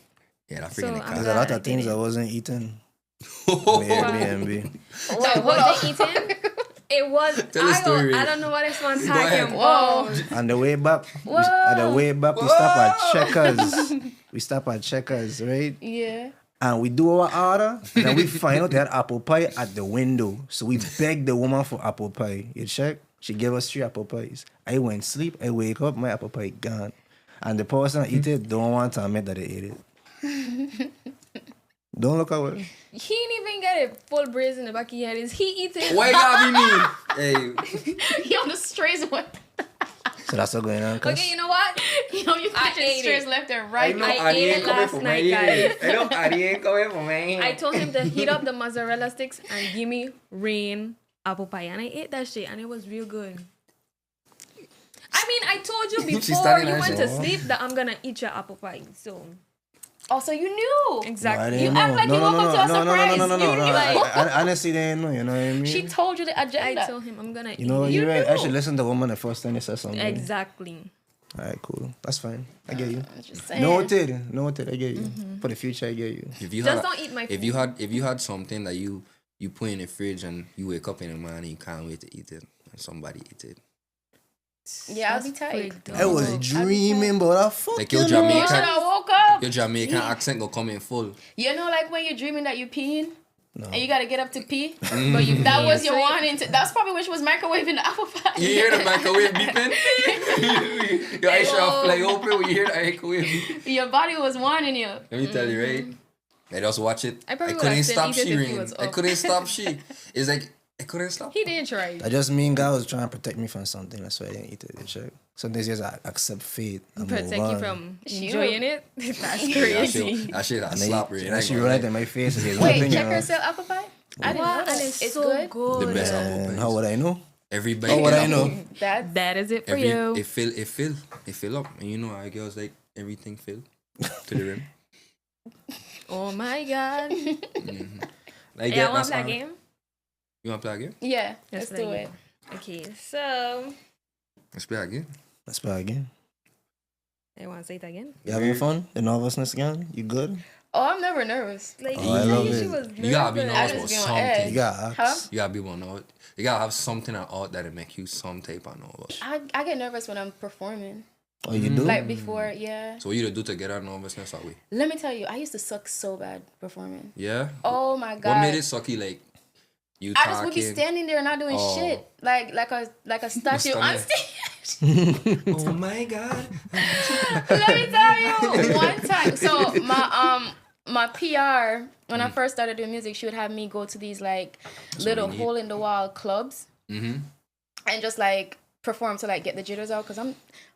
Yeah, that So, freaking I'm there's glad a lot I of things didn't. I wasn't eating. car. Airbnb. So was it eaten? It was. Tell the story. I don't know what this one Go ahead. talking about. On the way back, we stop at Checkers. We stop at Checkers, right? Yeah. And we do our order, and then we find out they had apple pie at the window. So we begged the woman for apple pie. You check? She gave us 3 apple pies. I went sleep, I wake up, my apple pie gone. And the person that eat it don't want to admit that they ate it. Don't look away. He didn't even get a full brace in the back of his head. Is he eating? Why gotta be me? Hey, He on the strays one. So that's what's going on. Cuz. Okay, you know what? You know, you I catching ate strays it. left and I right. know I Adi ate ain't it coming last for night, me. guys. I know Adi ain't coming for me. I told him to heat up the mozzarella sticks and give me rain apple pie. And I ate that shit and it was real good. I mean, I told you before starting you her went to show. sleep that I'm gonna eat your apple pie. So, Also, you knew. exactly. You act like you woke up to a surprise. No. You knew. I honestly didn't know, you know what I mean? She told you the I agenda. told him I'm gonna you know, eat you're right. I knew. should listen to the woman the first time they said something. Exactly. Alright, cool. That's fine. I get you. I'm just saying. Noted. I get you. For the future, I get you. If you Just had, don't eat my if food. you had something that you put in the fridge and you wake up in the morning, you can't wait to eat it, and somebody eat it. Yeah, I'll be That's tight. freaked I was out. dreaming, but I fucking Like your You should Jamaican, have woke up. your Jamaican accent gonna come in full. You know, like when you're dreaming that you're peeing No. and you gotta get up to pee, but that was your wanting to. That's probably when she was microwaving the apple pie. You hear the microwave beeping? Your eyes shall fly open when you hear the microwave beep. Your body was warning you. Let me tell you, right? I just watch it. I probably couldn't would've still stop eat it she if he rain. was I up. couldn't stop she. It's like I couldn't stop. He didn't try. I just mean God was trying to protect me from something. That's why I didn't eat it. Check. Sometimes just I accept fate. And Protect move you on. from She enjoying it. That's That crazy. shit, that shit, that And then slap rain. and she right in my face and get one Wait, thing. check her sell apple pie. I didn't know What? that. And it's It's so good. The best apple And pies. how would I know? Every bite. How would I apple, know? That That is it for you. It fill up, and you know how girls like everything fill to the rim. Oh my god. Like Yeah, I that, want that's to play a all. game. You want to play again? yeah. Let's Let's do play it. Okay, so Let's play again. Let's play again. I want to say it again. You having fun? The nervousness again? You good? Oh, I'm never nervous. Like, Oh, I love she it. was You gotta be nervous. I nervous just about be on something. edge. You got Huh? ask. You gotta be one out. You gotta have something out that'll make you some type of nervous. I get nervous when I'm performing. Oh, you do? Like before, yeah. So what you to do to get out nervousness away? Let me tell you, I used to suck so bad performing. Yeah. Oh my god. What made it sucky? Like you I talking? just would be standing there not doing Oh. shit, like a statue on standing. stage. Oh my god. Let me tell you, one time. So my PR when I first started doing music, she would have me go to these like little we need. hole in the wall clubs Mm-hmm. and just like perform to like get the jitters out because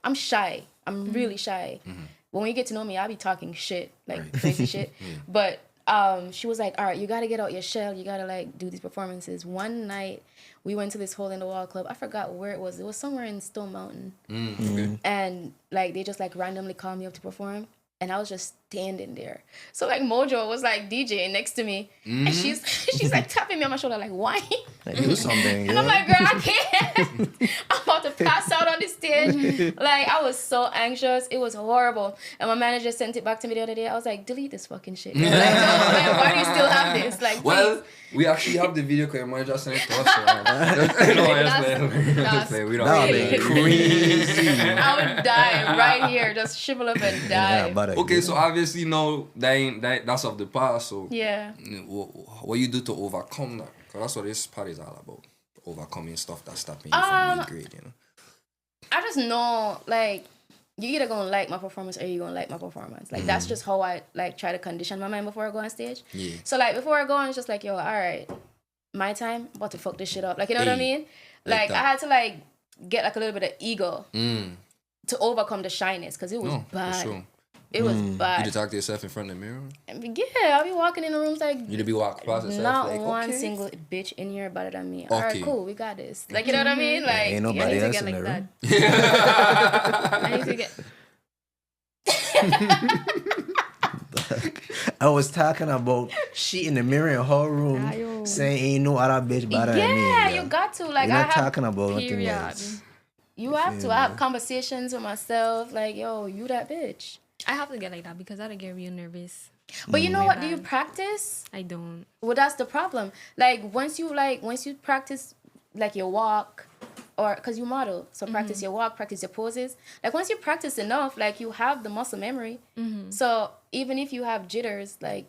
I'm shy. I'm really shy. When you get to know me, I'll be talking shit, like crazy shit. But she was like, all right, you got to get out your shell. You got to like do these performances. One night we went to this hole in the wall club. I forgot where it was. It was somewhere in Stone Mountain. Okay. And like they just like randomly called me up to perform. And I was just standing there. So like Mojo was like DJing next to me. And she's like tapping me on my shoulder like, why? Like, do something. And I'm like, girl, I can't. I'm about to pass out on the stage. Like, I was so anxious. It was horrible. And my manager sent it back to me the other day. I was like, delete this fucking shit. Like, no, man, why do you still have this? Like, Well, please. we actually have the video because my just sent it to us. So, no, That's- we don't. That would be crazy. I would die right here. Just shrivel up and die. Yeah, but Okay, so obviously no, that's of the past. So Yeah. what you do to overcome that? Because that's what this part is all about. Overcoming stuff that's stopping you from being great, you know. I just know, like, you either gonna like my performance or you gonna like my performance. Like, that's just how I, like, try to condition my mind before I go on stage. Yeah. So, like, before I go on, it's just like, yo, all right, my time, I'm about to fuck this shit up. Like, you know what I Hey, mean? like Like, that. I had to, like, get, like, a little bit of ego Mm. to overcome the shyness because it was No, bad. for sure. It was You bad. to talk to yourself in front of the mirror. Yeah, I'll be walking in the rooms like, You to be walking past yourself not like, one okay. single bitch in here better than me. All right, Okay. cool, we got this. Like, you know what I mean? Like, Ain't I nobody need to else get in like the room. that. I need to get. I was talking about she in the mirror in her room Ayo. saying ain't no other bitch better than me. yeah, you got to. Like, We're I not have talking about nothing Period. else. You have to have conversations with myself, like, yo, you that bitch. I have to get like that because I get real nervous. But you know Way what? Do you back. practice? I don't. Well, that's the problem. Like, once you practice, like, your walk, or, because you model, so practice your walk, practice your poses. Like, once you practice enough, like, you have the muscle memory. So even if you have jitters, like,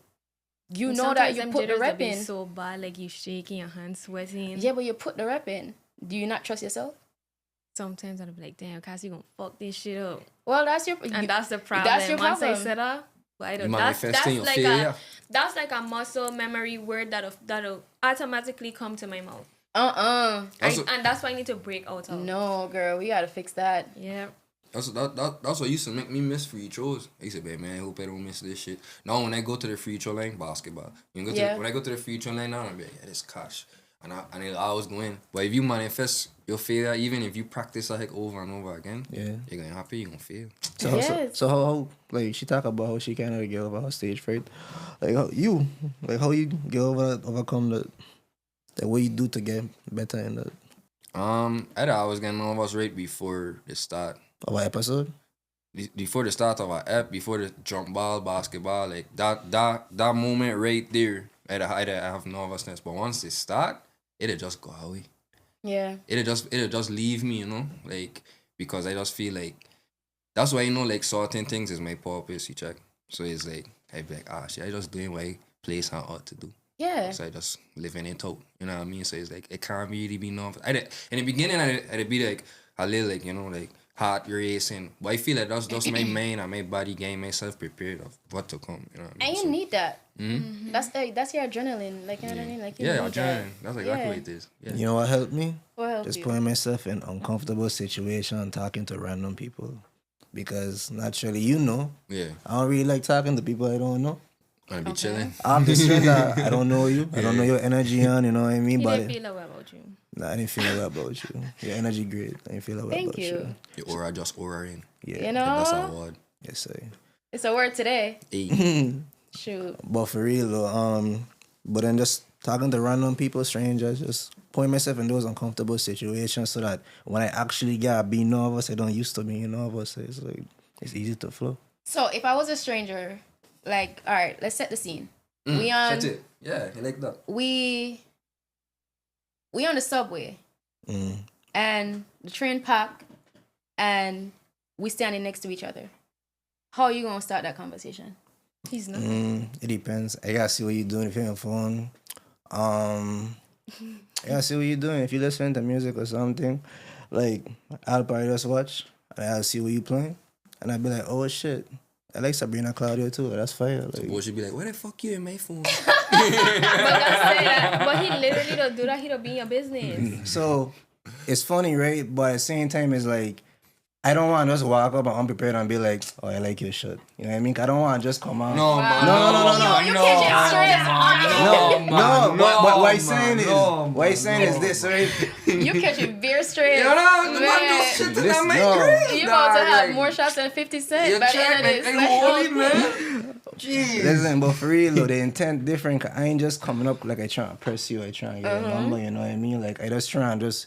you know Sometimes that you them put the jitters rep be in. so bad, like you shaking, your hands sweating. Yeah, but you put the rep in. Do you not trust yourself? Sometimes I'll be like, damn, Cassie gonna fuck this shit up. Well, that's your And that's the problem. That's your Once I problem. set up, but I don't. You That's manifesting your like failure. that's like a muscle memory word that'll automatically come to my mouth. And that's why I need to break out of. No, girl, we gotta fix that. Yeah. That's what used to make me miss free throws. I used to be, man, I hope I don't miss this shit. Now when I go to the free throw line, basketball. When I go to the free throw line now, I'm like, yeah, this cash. And I always go in. But if you manifest your failure, even if you practice a heck over and over again, you're gonna happy, you're gonna fail. So how like she talk about how she can't get over her stage fright. Like how you get overcome the what you do to get better in that. I was getting nervous right before the start. Of an episode? Before the start of our app, before the jump ball, basketball, like that moment right there, I have nervousness. But once it start, it'll just go away. Yeah. It'll just leave me, you know, like because I just feel like that's why like certain things is my purpose, you check. So it's like I be like, shit, I just doing what I place I ought to do. Yeah. So I just living it out, you know what I mean? So it's like it can't really be nervous. In the beginning, I'd be like a little like, you know, like heart racing. But I feel like that's my mind and my body getting myself prepared of what to come. You know what I mean? And you need that. Mm-hmm. That's your adrenaline. Like, you know what I mean? Like, you need adrenaline. That's exactly what it is. Yeah. You know what helped me? What helped Just you? putting myself in uncomfortable situation and talking to random people. Because naturally, Yeah. I don't really like talking to people I don't know. Wanna be chilling? I'm just saying that I don't know you. I don't know your energy on, you know what I mean? He But didn't feel that way about you. nah, I didn't feel that way about you. Your energy great. I didn't feel that way Thank about you. you. Your aura just aura in. Yeah. You know? That's our word. Yes, sir. It's a word today. Hey. Shoot. But for real though, but then just talking to random people, strangers, just putting myself in those uncomfortable situations so that when I actually get be nervous, I don't used to being nervous. It's like it's easy to flow. So if I was a stranger, like, all right, let's set the scene. We on That's it. Yeah, you like that. we on the subway and the train pack and we standing next to each other. How are you gonna start that conversation? He's not. It depends. I gotta see what you're doing if you're on your phone. I gotta see what you're doing. If you're listening to music or something, like I'll probably just watch and I'll see what you playing. And I'll be like, oh shit. I like Sabrina Claudio too. That's fire. Like, Boy should be like, where the fuck you in my phone? But he literally don't do that. He don't be in your business. so it's funny, right? But at the same time, it's like I don't want to just walk up and unprepared and be like, oh, I like your shirt. You know what I mean? I don't want to just come out. No, man. No. You can't get straight. No, but what he's saying is this, right? You catching very straight. You know, the man Man. do shit to This- that man no. crazy. You about to have Like, more shots than 50 Cent you by the check, end of this. like, Like, holy man. Jeez. Listen, but for real though, the intent different. 'Cause I ain't just coming up like I trying to press you. I trying to get a number. You know what I mean? Like I just trying to just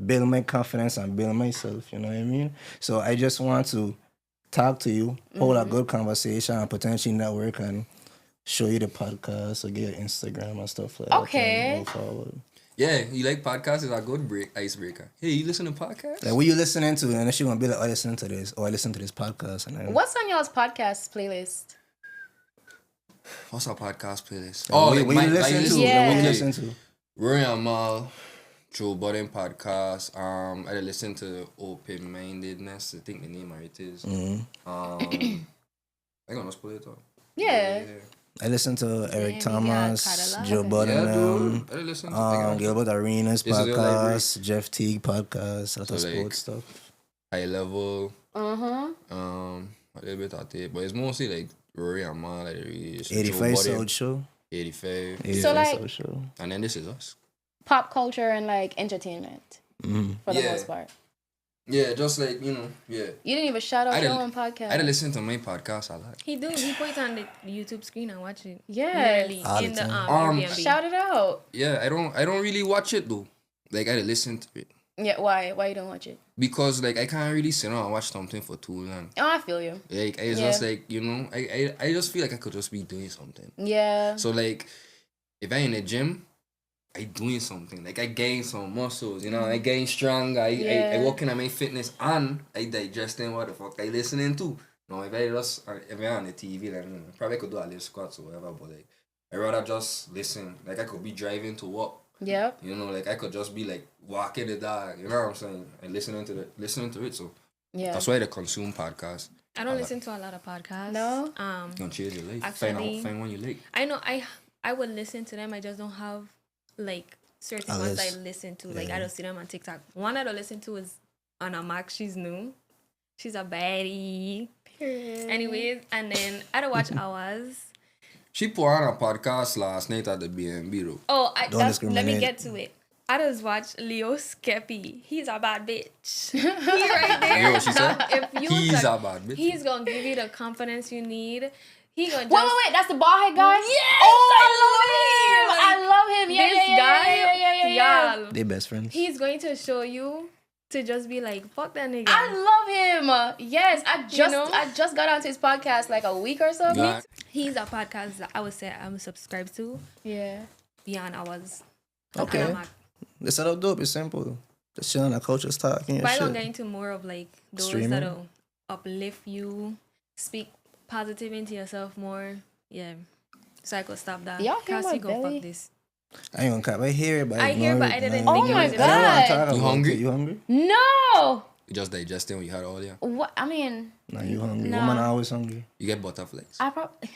build my confidence and build myself. You know what I mean? So I just want to talk to you, hold a good conversation, and potentially network and show you the podcast or get your Instagram and stuff like Okay. that. Move forward. Yeah, you like podcasts? Is a good icebreaker. Hey, you listen to podcasts? Like what you listening to, and then she gonna be like, "Oh, I listen to this," or "I listen to this podcast." And then what's on y'all's podcast playlist? What's our podcast playlist? what like you my- listen I to? Yeah. What you Okay. listen to? Rory Amal, Joe Budden podcast. I listen to Open Mindedness. I think the name of it is. I gonna split it up. Yeah. I listen to Eric we got Thomas, catalog. Joe Budden, Yeah, dude. I listen to Gilbert Arenas This is your library. podcast, Jeff Teague podcast, a lot of So, like, sports stuff. High Level. Uh-huh. A little bit of it, but it's mostly like Rory Amal, like really 85 Soul Show. 85. 85 So, like- Soul Show. And then this is us. Pop culture and like entertainment for the Yeah. most part. Yeah, just like, yeah. You didn't even shout out I your didn't- own podcast. I had to listen to my podcast a lot. He do. He put it on the YouTube screen and watch it. Yes. Literally All the in the time. Airbnb. Shout it out. Yeah, I don't really watch it though. Like I had to listen to it. Yeah, why? Why you don't watch it? Because like I can't really sit down and watch something for too long. Oh, I feel you. Like I just like, I just feel like I could just be doing something. Yeah. So like if I in the gym, I doing something. Like I gain some muscles, I gain strong. I working on my fitness and I digesting what the fuck I listening to. No, if I on the TV, like probably could do a little squats or whatever, but like I rather just listen. Like I could be driving to work. Yep. You know, like I could just be like walking the dog. You know what I'm saying? And listening to it. So Yeah. that's why they consume podcasts. I don't listen to a lot of podcasts. No? Don't change your life. Actually, Find one you like. I know I would listen to them. I just don't have like certain A ones list. I listen to. Like I don't see them on TikTok. One I don't listen to is Anna Mac. She's new. She's a baddie. Anyways, and then I don't watch Hours. She put on a podcast last night at the B&B though. Oh, Don't let me discriminate. get to it. I just watched Leo Skeppy. He's a bad bitch. He right there. You know what she said? If you He's like, a bad bitch. He's gonna give you the confidence you need. He gonna just Wait, that's the bald head guy? Yes, Oh, I I love him. Yeah, this yeah, guy, yeah. y'all, They best friends. he's going to show you to just be like, fuck that nigga. I love him. Yes, I just got onto his podcast like a week or so. Yeah. He's a podcast that I would say I'm subscribed to. Yeah. Beyond Hours. Okay. And I'm like, The setup dope. It's simple. Just chilling, the culture's talking and but I shit. don't get into more of like those Streaming? that'll uplift you, speak positive into yourself more. Yeah. So I could stop that. Y'all hear Cause my you gonna belly? fuck this. I ain't gonna cap. I hear it, but I hear, but I didn't Oh think it my was God. I don't want to talk about You hungry? it. You hungry? No. You just digesting what you had earlier. What? I mean, Nah, you hungry. No. Woman always hungry. You get butterflies. I probably.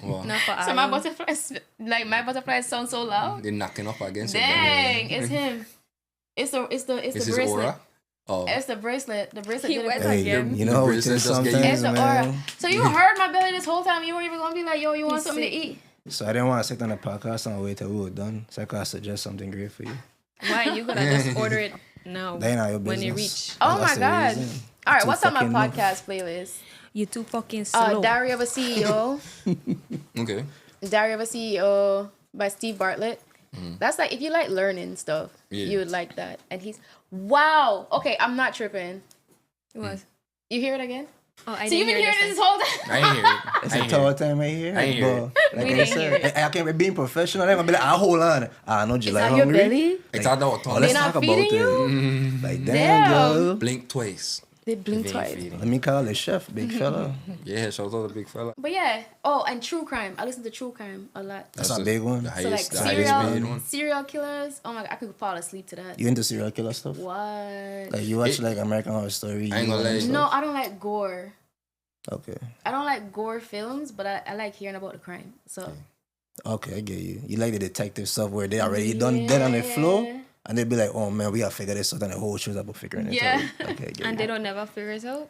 Wow. Not for So my Aaron. butterflies sound so loud. They're knocking up against it. Dang, it's him. It's the Is the his bracelet. aura? Oh. It's the bracelet. The bracelet. He did it went for Hey, me. again. you know, The it's bracelet just some get you. things, It's the man. aura. So you heard my belly this whole time. You weren't even gonna be like, yo, you want He's something sick. to eat? So I didn't want to sit on the podcast and wait till we were done. So I could suggest something great for you. Why? You could have just order it now. That ain't not your When you business. reach. Oh That's my the God. reason. All right, Too what's on my fucking much. podcast playlist? You too fucking slow. Diary of a CEO. Okay. Diary of a CEO by Steve Bartlett. That's like, if you like learning stuff, Yeah. you would like that. And he's, wow. Okay, I'm not tripping. What? You hear it again? Oh, I So you've been didn't hearing hear this whole time? I ain't hear it. It's I a ain't hear tough it. time I hear. I ain't hear it. But like We I didn't hear said, I can't be being professional. I'm gonna be like, hold on. I know Is July that your hungry. belly? I thought that was Oh, Tom. let's They not talk about feeding it. you? Like, Damn. damn, girl. Blink twice. They blink If they ain't twice. feeding. Let me call the chef, big fella. Yeah, shout out to the big fella. But yeah. Oh, and true crime. I listen to true crime a lot. That's a big one. The So highest, like the highest paid one. serial killers. Oh my God, I could fall asleep to that. You into serial killer stuff? What? Like you watch like American Horror Story? I ain't gonna and lie. stuff? No, I don't like gore. Okay. I don't like gore films, but I like hearing about the crime. So Okay, I get you. You like the detective stuff where they already done dead on the floor, Yeah. and they be like, "Oh man, we gotta figure this out," and the whole show's about figuring it Yeah. out. Okay, I get And you. they don't never figure it out.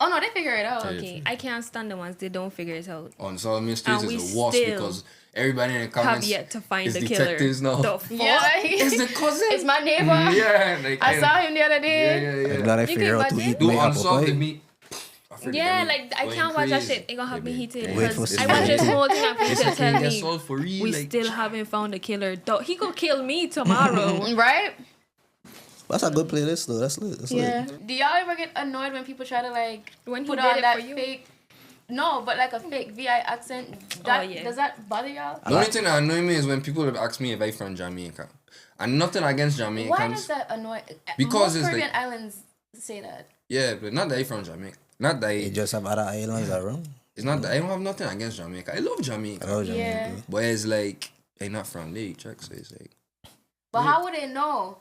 Oh no, they figure it out. Okay, I can't stand the ones they don't figure it out. On Southern Mysteries And we is the worst still because everybody in the Have comments yet to find is the killer. detectives now. The fuck? Yeah, It's the cousin. it's my neighbor. Yeah, like I saw him the other day. Yeah. I'm glad I You figure can out to imagine? eat Do my apple unsolved the pie. meat. Yeah, like I can't watch that shit. It gonna have me heated. Wait Because for I watch this season. whole thing and people tell Get me sold for real. we like, still haven't found the killer. Though he could kill me tomorrow. Right? That's a good playlist though. That's lit. That's Yeah. lit. Do y'all ever get annoyed when people try to like When he put did on it that for you? fake? No, but like a fake VI accent. That, yeah. Does that bother y'all? the only thing that annoys me is when people have asked me if I from Jamaica. And nothing against Why Jamaicans. does that annoy? Because Most it's Caribbean like- islands say that. Yeah, but not that I from Jamaica. Not that You just have other islands around. it's not that I don't have nothing against Jamaica. I love Jamaica. I know Yeah. Jamaica. But it's like I'm not from there, check. So it's like But how would they know?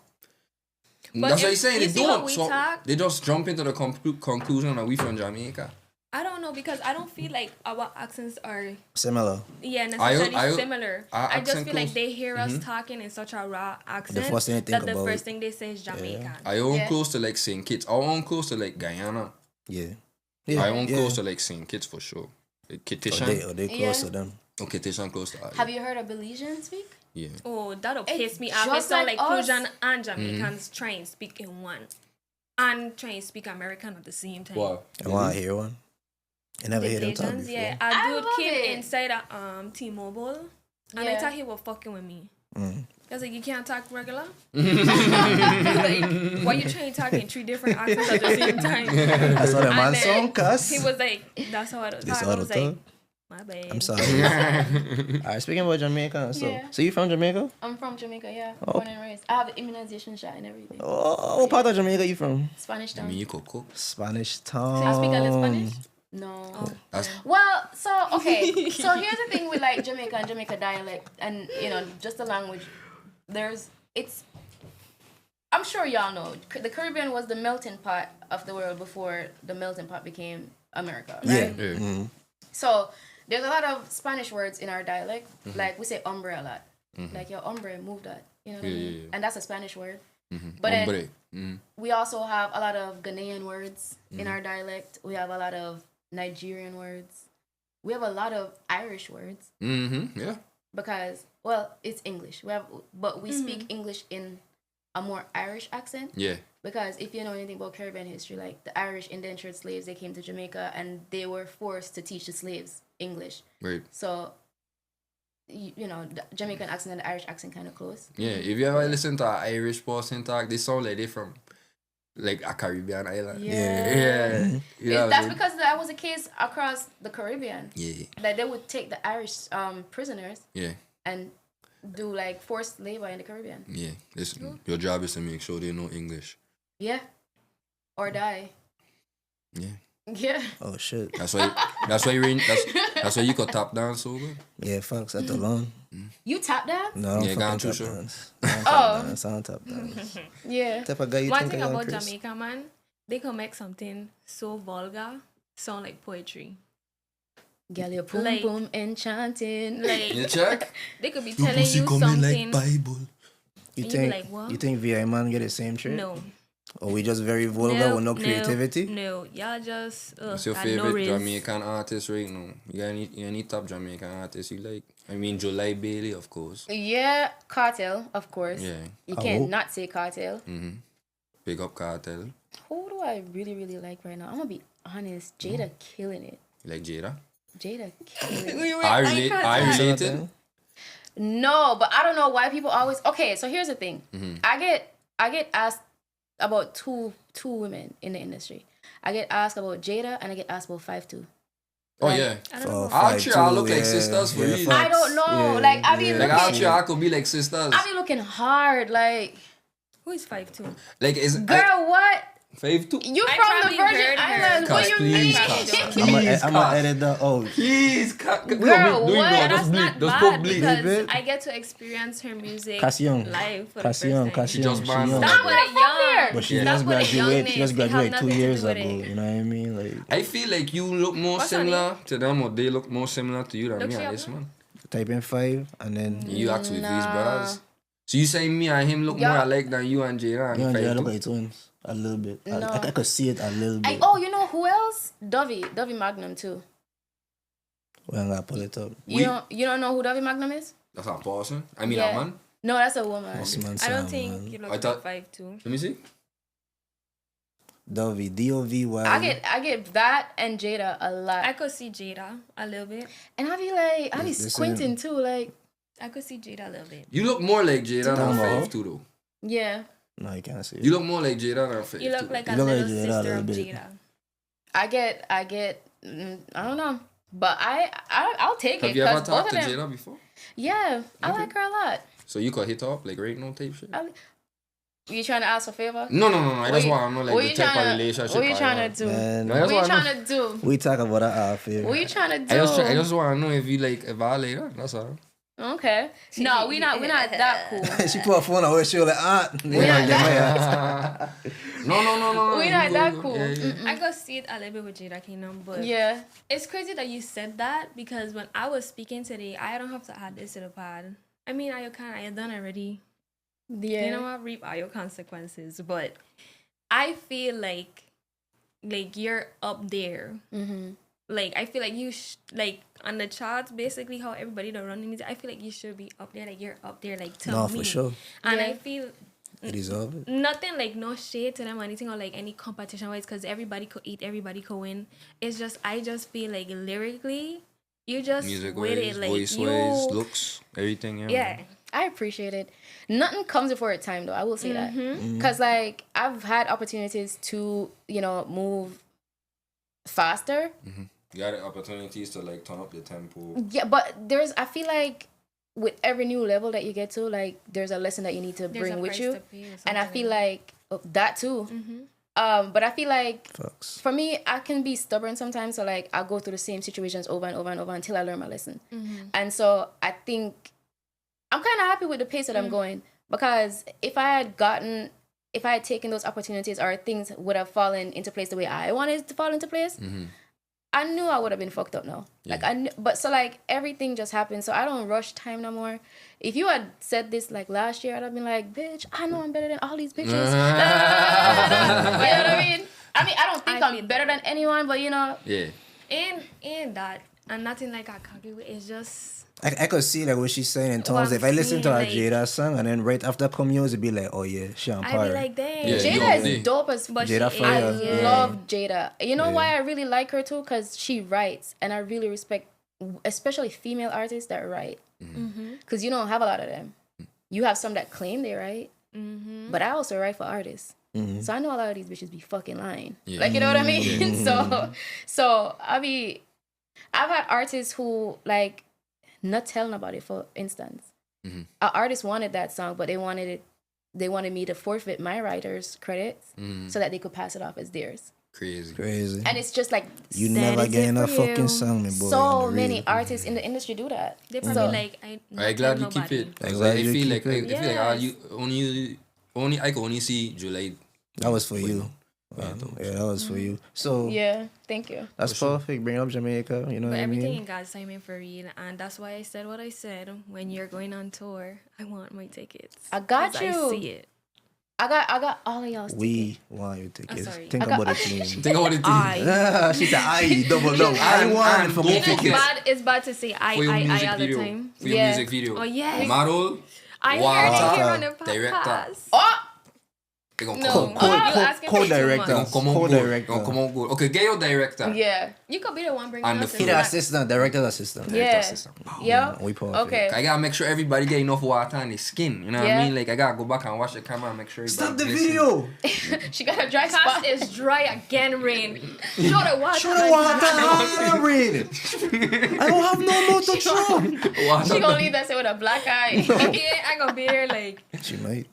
But that's what if- he's saying. you They see what don't. we So talk? they just jump into the conclusion that we from Jamaica. I don't know because I don't feel like our accents are Similar. necessarily I- similar. our I just accent feel like close. they hear us talking in such a raw accent first thing they think that the about- first thing they say is Jamaican. I own Yeah. close to like St. Kitts. I own close to like Guyana. Yeah. I own close to like St. Kitts for sure. Like Kitishan. They close Yeah. to them. Oh, Kitishan close to us. Have you heard a Belizean speak? Yeah. Oh, that'll It's piss me off. just It's sound like like us. Persian and Jamaicans try and speak in one. And try and speak American at the same time. Wow. I want to hear one. I never The heard them talk Bajans, before. yeah. I A dude love came it. inside a T-Mobile and I Yeah. thought he was fucking with me. Mm. I was like, you can't talk regular? Like, why you trying to talk in 3 different accents at the same time? That's how the man And then song, cuss. He was like, that's how I don't This talk. how I to was talk? like, my bad. I'm sorry. Alright, speaking about Jamaica, so Yeah. so you from Jamaica? I'm from Jamaica, yeah. Oh. Born and raised. I have an immunization shot and everything. Oh, what part of Jamaica you from? Spanish I town. mean, you could cook. Spanish town. I speak a little Spanish. No. That's, Well, so okay. So here's the thing with like Jamaica and Jamaica dialect, and just the language. I'm sure y'all know the Caribbean was the melting pot of the world before the melting pot became America, right? Yeah. yeah. So there's a lot of Spanish words in our dialect. Like we say hombre a lot. Like your hombre, move that. You know what I mean? yeah. And that's a Spanish word. But then Hombre. we also have a lot of Ghanaian words in our dialect. We have a lot of Nigerian words. We have a lot of Irish words Yeah. because, well, it's English. But we speak English in a more Irish accent. Yeah. Because if you know anything about Caribbean history, like the Irish indentured slaves, they came to Jamaica and they were forced to teach the slaves English. Right. So, the Jamaican accent and the Irish accent kind of close. Yeah. If you ever listen to an Irish person talk, they sound like they from like a Caribbean island. Yeah. Yeah. That's because that was the case across the Caribbean. Yeah. Like they would take the Irish prisoners Yeah. and do like forced labor in the Caribbean. Yeah. Listen, your job is to make sure they know English. Yeah. Or die. Yeah. Yeah. Oh shit. That's why you could tap dance so good. Yeah, fucks at the lawn. You tap dance? No, I don't Yeah, fucking gone too tap sure. dance. I don't Oh. tap dance. I don't tap dance. Yeah. Type of guy you One think thing I am, about Chris? Jamaica, man, they can make something so vulgar sound like poetry. Girl, your boom Like- boom enchanting. Like You check? they could be telling you something. Bible. You And you be think like, what? you think VI man get the same trait? No. Or we just very vulgar with no creativity? No, y'all just What's your got favorite no riz. Jamaican artist right now? You got any top Jamaican artists you like? I mean, July Bailey, of course. Yeah, Cartel, of course. Yeah. You Oh. can't not say Cartel. Big up Cartel. Who do I really, really like right now? I'm gonna be honest. Jada killing it. You like Jada? Jada killing it. I related. No, but I don't know why people always. Okay, so here's the thing. Mm-hmm. I get asked about two women in the industry. I get asked about Jada and I get asked about 5'2". Oh Like, yeah. I don't know. Actually, I look like sisters for you. I don't know. Like, I be Like looking- actually, I could be like sisters. I be looking hard. Like, Who is 5'2"? Like is girl, what? 5'2". You I from the probably Virgin heard her. Islands? What Cuz, you please, mean? cuz. I'm gonna edit that out. Please, Girl, what? And Just that's bleed. not Just bad put bleed. because Bleed. I get to experience her music Cassion. live for Cassion, the first time. Cassion. Just She ban- young. Stop with it young. But she Yeah. just Stop with the graduated. She just youngness. It have graduated 2 nothing to do years with ago. it. You know what I mean? Like I feel like you look more What's similar to them, or they look more similar to you than Look me she and up this now? man. type in 5 and then You actually these Nah. brothers. So you saying me and him look Yeah. more alike than you and Jada? you and Jada look 5'2"? like twins a little bit. No. I could see it a little bit. You know who else? Dovey Magnum too. Well, I'm gonna pull it up. You don't know who Dovey Magnum is? That's a person. I mean, Yeah. a man. No, that's a woman. This man I don't sound, think man. you I look thought- like 5'2". Let me see. Dovey, D-O-V-Y. I get that and Jada a lot. I could see Jada a little bit. And I be Listen. squinting too, like, I could see Jada a little bit. You look more like Jada than Tambo. 5'2" though. yeah. No, you can't see it. You look more like Jada than 5'2". You look like You a look like little Jada a sister little of bit. Jada. I get I don't know. But I'll take Have it you ever because both talked of to them. Jada before? Yeah, I Okay. like her a lot. So you could hit her up like right now type shit? You trying to ask for a favor? No. I just you- want to know what like you the type of tryna- relationship. What you I trying have. to do? Man, No, that's What you what I know. trying to do? we talk about that after. What you trying to I do? just want to know if you like violate her. That's all. Okay. No, we not that cool. She put her phone away. She was like, not yeah, yeah. No. We you not go, that you go. cool. Yeah, yeah. I could see it a little bit with Jada Kingdom, but Yeah. it's crazy that you said that because when I was speaking today, I don't have to add this to the pod. I mean, I done already. Yeah. You know what? Reap all your consequences. But I feel like you're up there. Mm-hmm. Like, I feel like you, like, on the charts, basically how everybody that running music, I feel like you should be up there. Like, you're up there, like, to No, me. for sure. And Yeah. I feel It is over. nothing, like, no shade to them or anything or, like, any competition-wise because everybody could eat, everybody could win. It's just, I just feel like lyrically, you just Music with ways, it. Like, voice you, ways, looks, everything. yeah. I appreciate it. Nothing comes before a time, though. I will say that. Mm-hmm. Because, like, I've had opportunities to, move faster. You got opportunities to like turn up the tempo. Yeah, but I feel like with every new level that you get to, like, there's a lesson that you need to There's bring a with price you. to pay or And I something feel like that, too. Mm-hmm. But I feel like Fucks. for me, I can be stubborn sometimes. So like I'll go through the same situations over and over and over until I learn my lesson. And so I think I'm kind of happy with the pace that I'm going, because if I had taken those opportunities, or things would have fallen into place the way I wanted it to fall into place, I knew I would have been fucked up now. Like but so like everything just happened. So I don't rush time no more. If you had said this like last year, I'd have been like, bitch, I know I'm better than all these bitches. You know what I mean? I don't think I'm better than anyone, but you know. Yeah. And that, and nothing like I cocky with. It's just. I could see like what she's saying in terms. I'm If I listen to a saying, Jada song and then right after come yours, it'd be like, oh yeah, she on I'd par. be like, dang. Yeah, Jada you is dope as But Jada she fire. is. I love Jada. You know why I really like her too? Because she writes, and I really respect, especially female artists that write. Because you don't have a lot of them. You have some that claim they write, but I also write for artists. So I know a lot of these bitches be fucking lying. Yeah. Like, you know what I mean? So I've had artists who like Nuh Tell Nobody, for instance. An artist wanted that song, but they wanted me to forfeit my writer's credits so that they could pass it off as theirs. Crazy. And it's just like You never is get it enough for you. fucking song, my boy. so many artists in the industry do that. They probably like, I'm glad you keep it. I'm I glad you feel keep like it. I feel like I can only see July. That was for you. Yeah, that was for you. So Yeah, thank you. that's perfect. Bring up Jamaica. You know But what I everything mean? in God's timing for real, and that's why I said what I said. When you're going on tour, I want my tickets. I got 'Cause you. I see it. I got all of y'all's tickets. We want your tickets. sorry. Think about it, team. Think about it. I. She said, "I double no. I want it for my go It's tickets." bad. It's bad to say I For your music all the video. time. For your Yeah. music video. Oh, yes. Model. I Wow. heard it here on the Director. podcast. Oh, They gonna No. come. You asking for too co-director. They much. gonna come on good. They Co-director. gonna come on good. Okay, get your director. yeah. You could be the one bringing And the us food. He the assistant, director's assistant. Yeah. assistant. Yep. We perfect. Okay. I gotta make sure everybody get enough water on their skin. You know what Yeah. I mean? Like I gotta go back and watch the camera and make sure. Stop the everybody video. She got a dry Cast spot. is dry again, Rain. Show the water. Show the water. Read. I don't have no more to show. listen. She gonna leave that shit with a black eye. Yeah, I gonna be here like She might.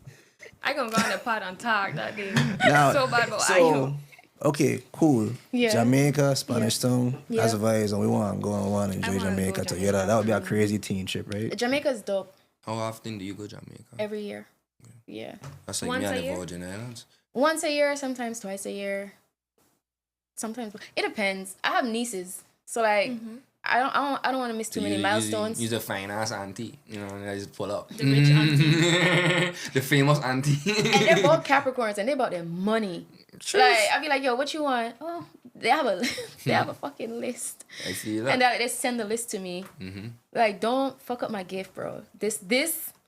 I gonna go on the pot and talk that day. Now, So bad, but I so, know. okay, cool. Yeah. Jamaica, Spanish Town, that's Yeah. vibes, and we want to go and want to enjoy wanna go Jamaica Jamaica. together. That would be a crazy teen trip, right? Jamaica's dope How often do you go Jamaica? every year. Yeah. That's like Once me a and the year? Virgin Islands. Once a year, sometimes twice a year. Sometimes it depends. I have nieces, so like I don't want to miss too many milestones. Use a fine ass auntie, you know, and I just pull up. The rich auntie. The famous auntie. And they're both Capricorns, and they about their money. Like I'll be like, yo, what you want? Oh, they have a fucking list, I feel that. and they send the list to me. Like, don't fuck up my gift, bro. This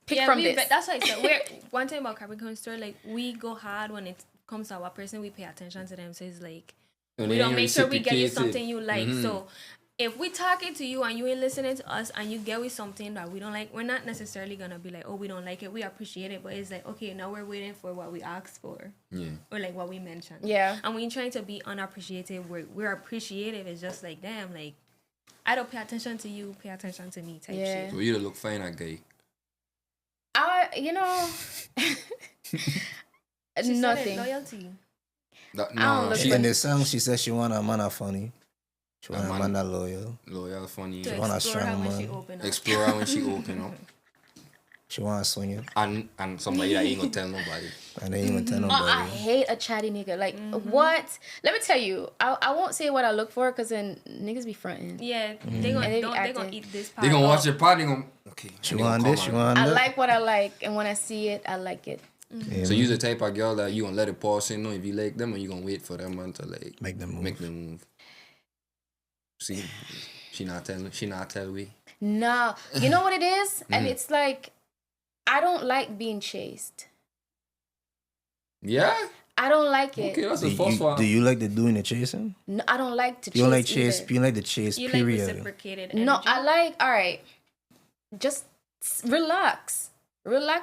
pick Yeah, from this. But that's why I said we're one thing about Capricorn story, like we go hard when it comes to our person, we pay attention to them. So it's like And we they don't make sure we get you reciprocate it. something you like. So if we talking to you and you ain't listening to us and you get with something that we don't like, we're not necessarily gonna be like, oh, we don't like it. We appreciate it, but it's like, okay, now we're waiting for what we asked for. Yeah. Or like what we mentioned. Yeah. And when trying to be unappreciative, we're appreciative. It's just like, damn, like I don't pay attention to you, pay attention to me type Yeah. shit. So you look fine at guy. You know, She said it, nothing. loyalty. That, I don't no, look she In the song, she says she want a man that funny. She want A a man. man that loyal. loyal, funny. To want a explore her strong when she man. open up. Explore her when she open up. She want to swing it. And somebody that ain't gonna tell nobody. And they ain't even tell Oh, I nobody. hate a chatty nigga. Like, what? Let me tell you, I won't say what I look for because then niggas be fronting. Yeah, Mm-hmm. they gonna And they be don't, they gonna acting. eat this part. They gonna up. watch your part, they gonna okay. She they want gonna this, come she on. want I that. like what I like, and when I see it, I like it. Yeah, So you the type of girl that you gonna let it pause in know if you like them, or you gonna wait for them man to like make them move. make them move. See, she not tell we. No, you know what it is, and it's like I don't like being chased. Yeah. I don't like it. Okay, that's Do the first one. do you like the doing the chasing? No, I don't like to chase. You don't like chase. either. You like the chase. You like Period. reciprocated No, energy. I like. All right, just relax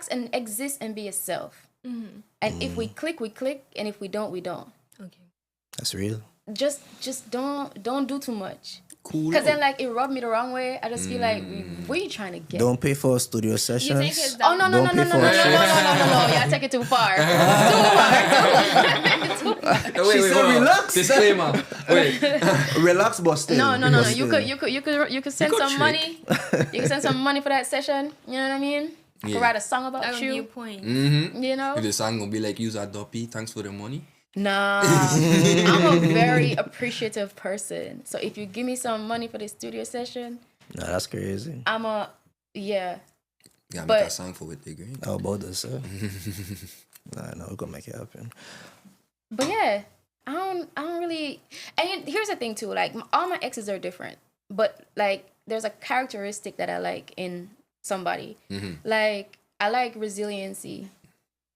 and exist and be yourself. Mm-hmm. And if we click, we click, and if we don't, we don't. Okay. That's real. Just don't do too much. Cool. Because then, like, it rubbed me the wrong way. I just feel like, what are you trying to get? Don't pay for studio You sessions. think it's Oh, no. Don't pay for a trip. Y'all take it too far. Too far. No, wait, She said hold on. relax. Disclaimer. Wait. Relax, but still. No. But You still. could send could some trick. money. You could send some money for that session. You know what I mean? I Yeah. could write a song about That you. viewpoint. Mm-hmm. You know? If the song gonna be like, use a duppy, thanks for the money. Nah, I'm a very appreciative person. So if you give me some money for the studio session, Nah, that's crazy. Gotta But- make a song for With the Green. How about this, sir? Nah, no, we're gonna make it happen. But yeah, I don't really. And here's the thing too, like all my exes are different, but like there's a characteristic that I like in somebody. Like I like resiliency.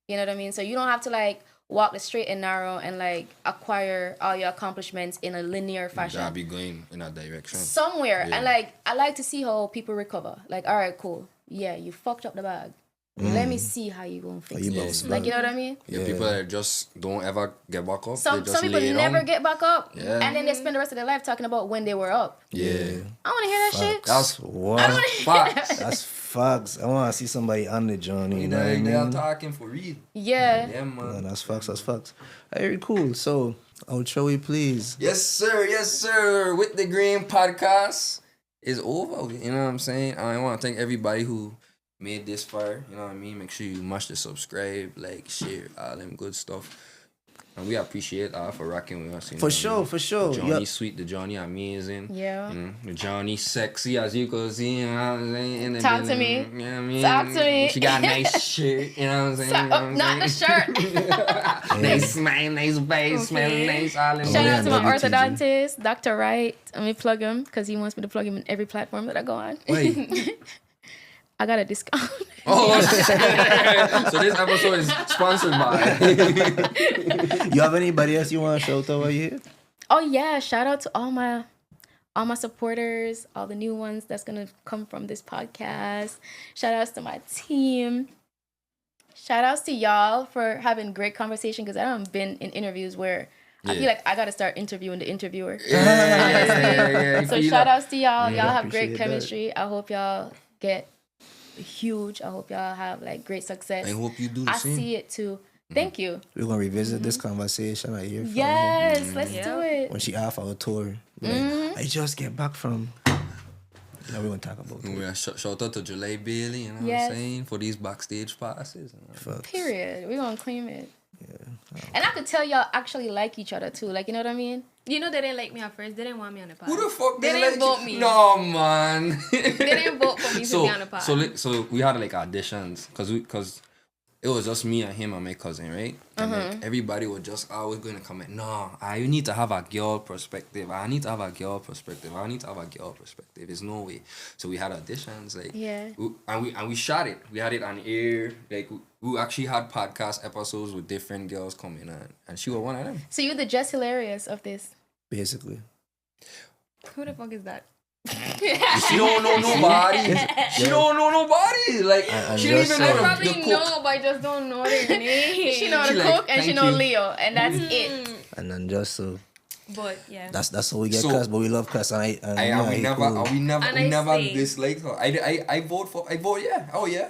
You know what I mean? So you don't have to like walk the straight and narrow and like acquire all your accomplishments in a linear fashion. Gotta be going in that direction. Somewhere. Yeah. And like I like to see how people recover. Like, all right, cool. Yeah, you fucked up the bag. Let me see how you gonna fix you it. bounce Like, back. you know what I mean? Yeah, people that just don't ever get back up. Some they just people lay never down. get back up, Yeah. and then they spend the rest of their life talking about when they were up. Yeah. I want to hear that shit. That's What? facts. That's facts. I want to see somebody on the journey. You know what I They are mean? talking for real. Yeah. Yeah, Yeah, man. that's facts. That's facts. Very cool. So, outro, please. Yes, sir. Yes, sir. With the Green podcast is over. You know what I'm saying? I want to thank everybody who made this far. You know what I mean? Make sure you mash the subscribe, like, share, all them good stuff. And we appreciate for rocking with us. You know For what I sure, mean? for sure. The Johnny Yeah. sweet, the Johnny amazing. Yeah. The Johnny sexy, as you can see. You know what I'm saying? In the Talk to building, me. You know what I mean? Talk to me. She got a nice shirt. You know what I'm saying? You know what I'm Not the saying? shirt. Nice smile, nice face, smell nice. All them Shout yeah, out to my WTG. orthodontist, Dr. Wright. Let me plug him because he wants me to plug him in every platform that I go on. Wait. I got a discount. Oh, so this episode is sponsored by. You have anybody else you want to shout out over here? Oh yeah, shout out to all my supporters, all the new ones that's gonna come from this podcast. Shout outs to my team. Shout outs to y'all for having great conversation because I haven't been in interviews where I feel like I gotta start interviewing the interviewer. Yeah. So shout outs to y'all. Y'all have appreciate great that. chemistry. I hope y'all get huge. I hope y'all have like great success. I hope you do the I same. see it too. Thank you. We're going to revisit this conversation right here. from her. Yes, let's Yeah. do it. When she off our tour. Like, I just get back from... Now we're going to talk about it. Yeah, shout out to July Bailey, you know Yes. what I'm saying? For these backstage passes. Facts. Period. We're gonna claim it. And I could tell y'all actually like each other too. Like, you know what I mean? You know they didn't like me at first. They didn't want me on the pod. Who the fuck They they didn't like vote you? me. No, man. They didn't vote for me to be on the pod. So we had like auditions because it was just me and him and my cousin, right? And like everybody was just always going to comment, no, you need to have a girl perspective. I need to have a girl perspective. I need to have a girl perspective. There's no way. So we had auditions, like, Yeah. and we shot it. We had it on air. Like we actually had podcast episodes with different girls coming on, and she was one of them. So you're the just hilarious of this. Basically. Who the fuck is that? She don't know nobody. She don't know nobody. Like And she didn't just even know so- the Probably cook. know, but I just don't know their name. She know She the like, cook and she thank know you. Leo, and that's it. And then just so... But yeah. That's how we get So- cussed, but we love cuss. And And we never And I never say- disliked her. I vote yeah. Oh yeah.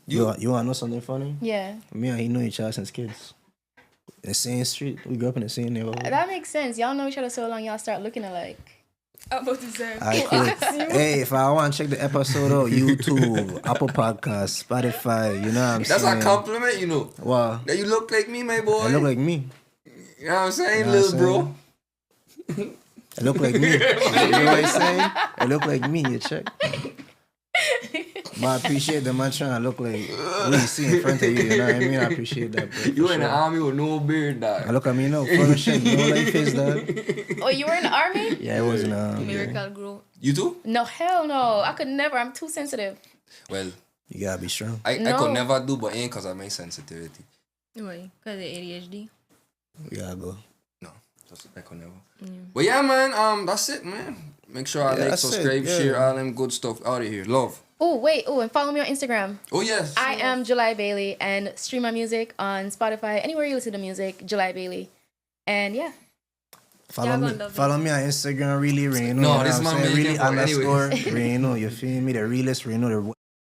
You want to know something funny? Yeah. Me and he know each other since kids. The same street. We grew up in the same neighborhood. That makes sense. Y'all know each other so long, y'all start looking alike. I'm about to say. Alright, cool. Hey, if I want to check the episode out, YouTube, Apple Podcasts, Spotify, you know what I'm That's saying? a compliment, you know. Wow. That you look like me, my boy. I look like me. You know what I'm saying, You know what little I'm bro. I look like me. You know what I'm saying? I look like me, you check. But I appreciate the man trying to look like what you see in front of you, you know what I mean? I appreciate that, bro. You for in the sure. army with no beard, I dog. look at me now, full of shit, no like face, dog. Oh, you were in the army? Yeah, it wasn't, yeah. Miracle Grow. You too? No, hell no. I could never. I'm too sensitive. Well, You gotta be strong. I No. could never do, but ain't because of my sensitivity. Why? Because of ADHD. We gotta go. No, just I could never. But yeah, man. That's it, man. Make sure I Yeah, like, that's it, subscribe, yeah. share all them good stuff out of here. Love. Oh, wait. Oh, and follow me on Instagram. Oh yes. I am July Bailey and stream my music on Spotify. Anywhere you listen to music, July Bailey. And yeah. Follow Y'all me. gonna love Follow me on Instagram, really Raino. No, you know this what I'm man saying? making Really for anyway. _Raino. You feel me? The realest Raino. The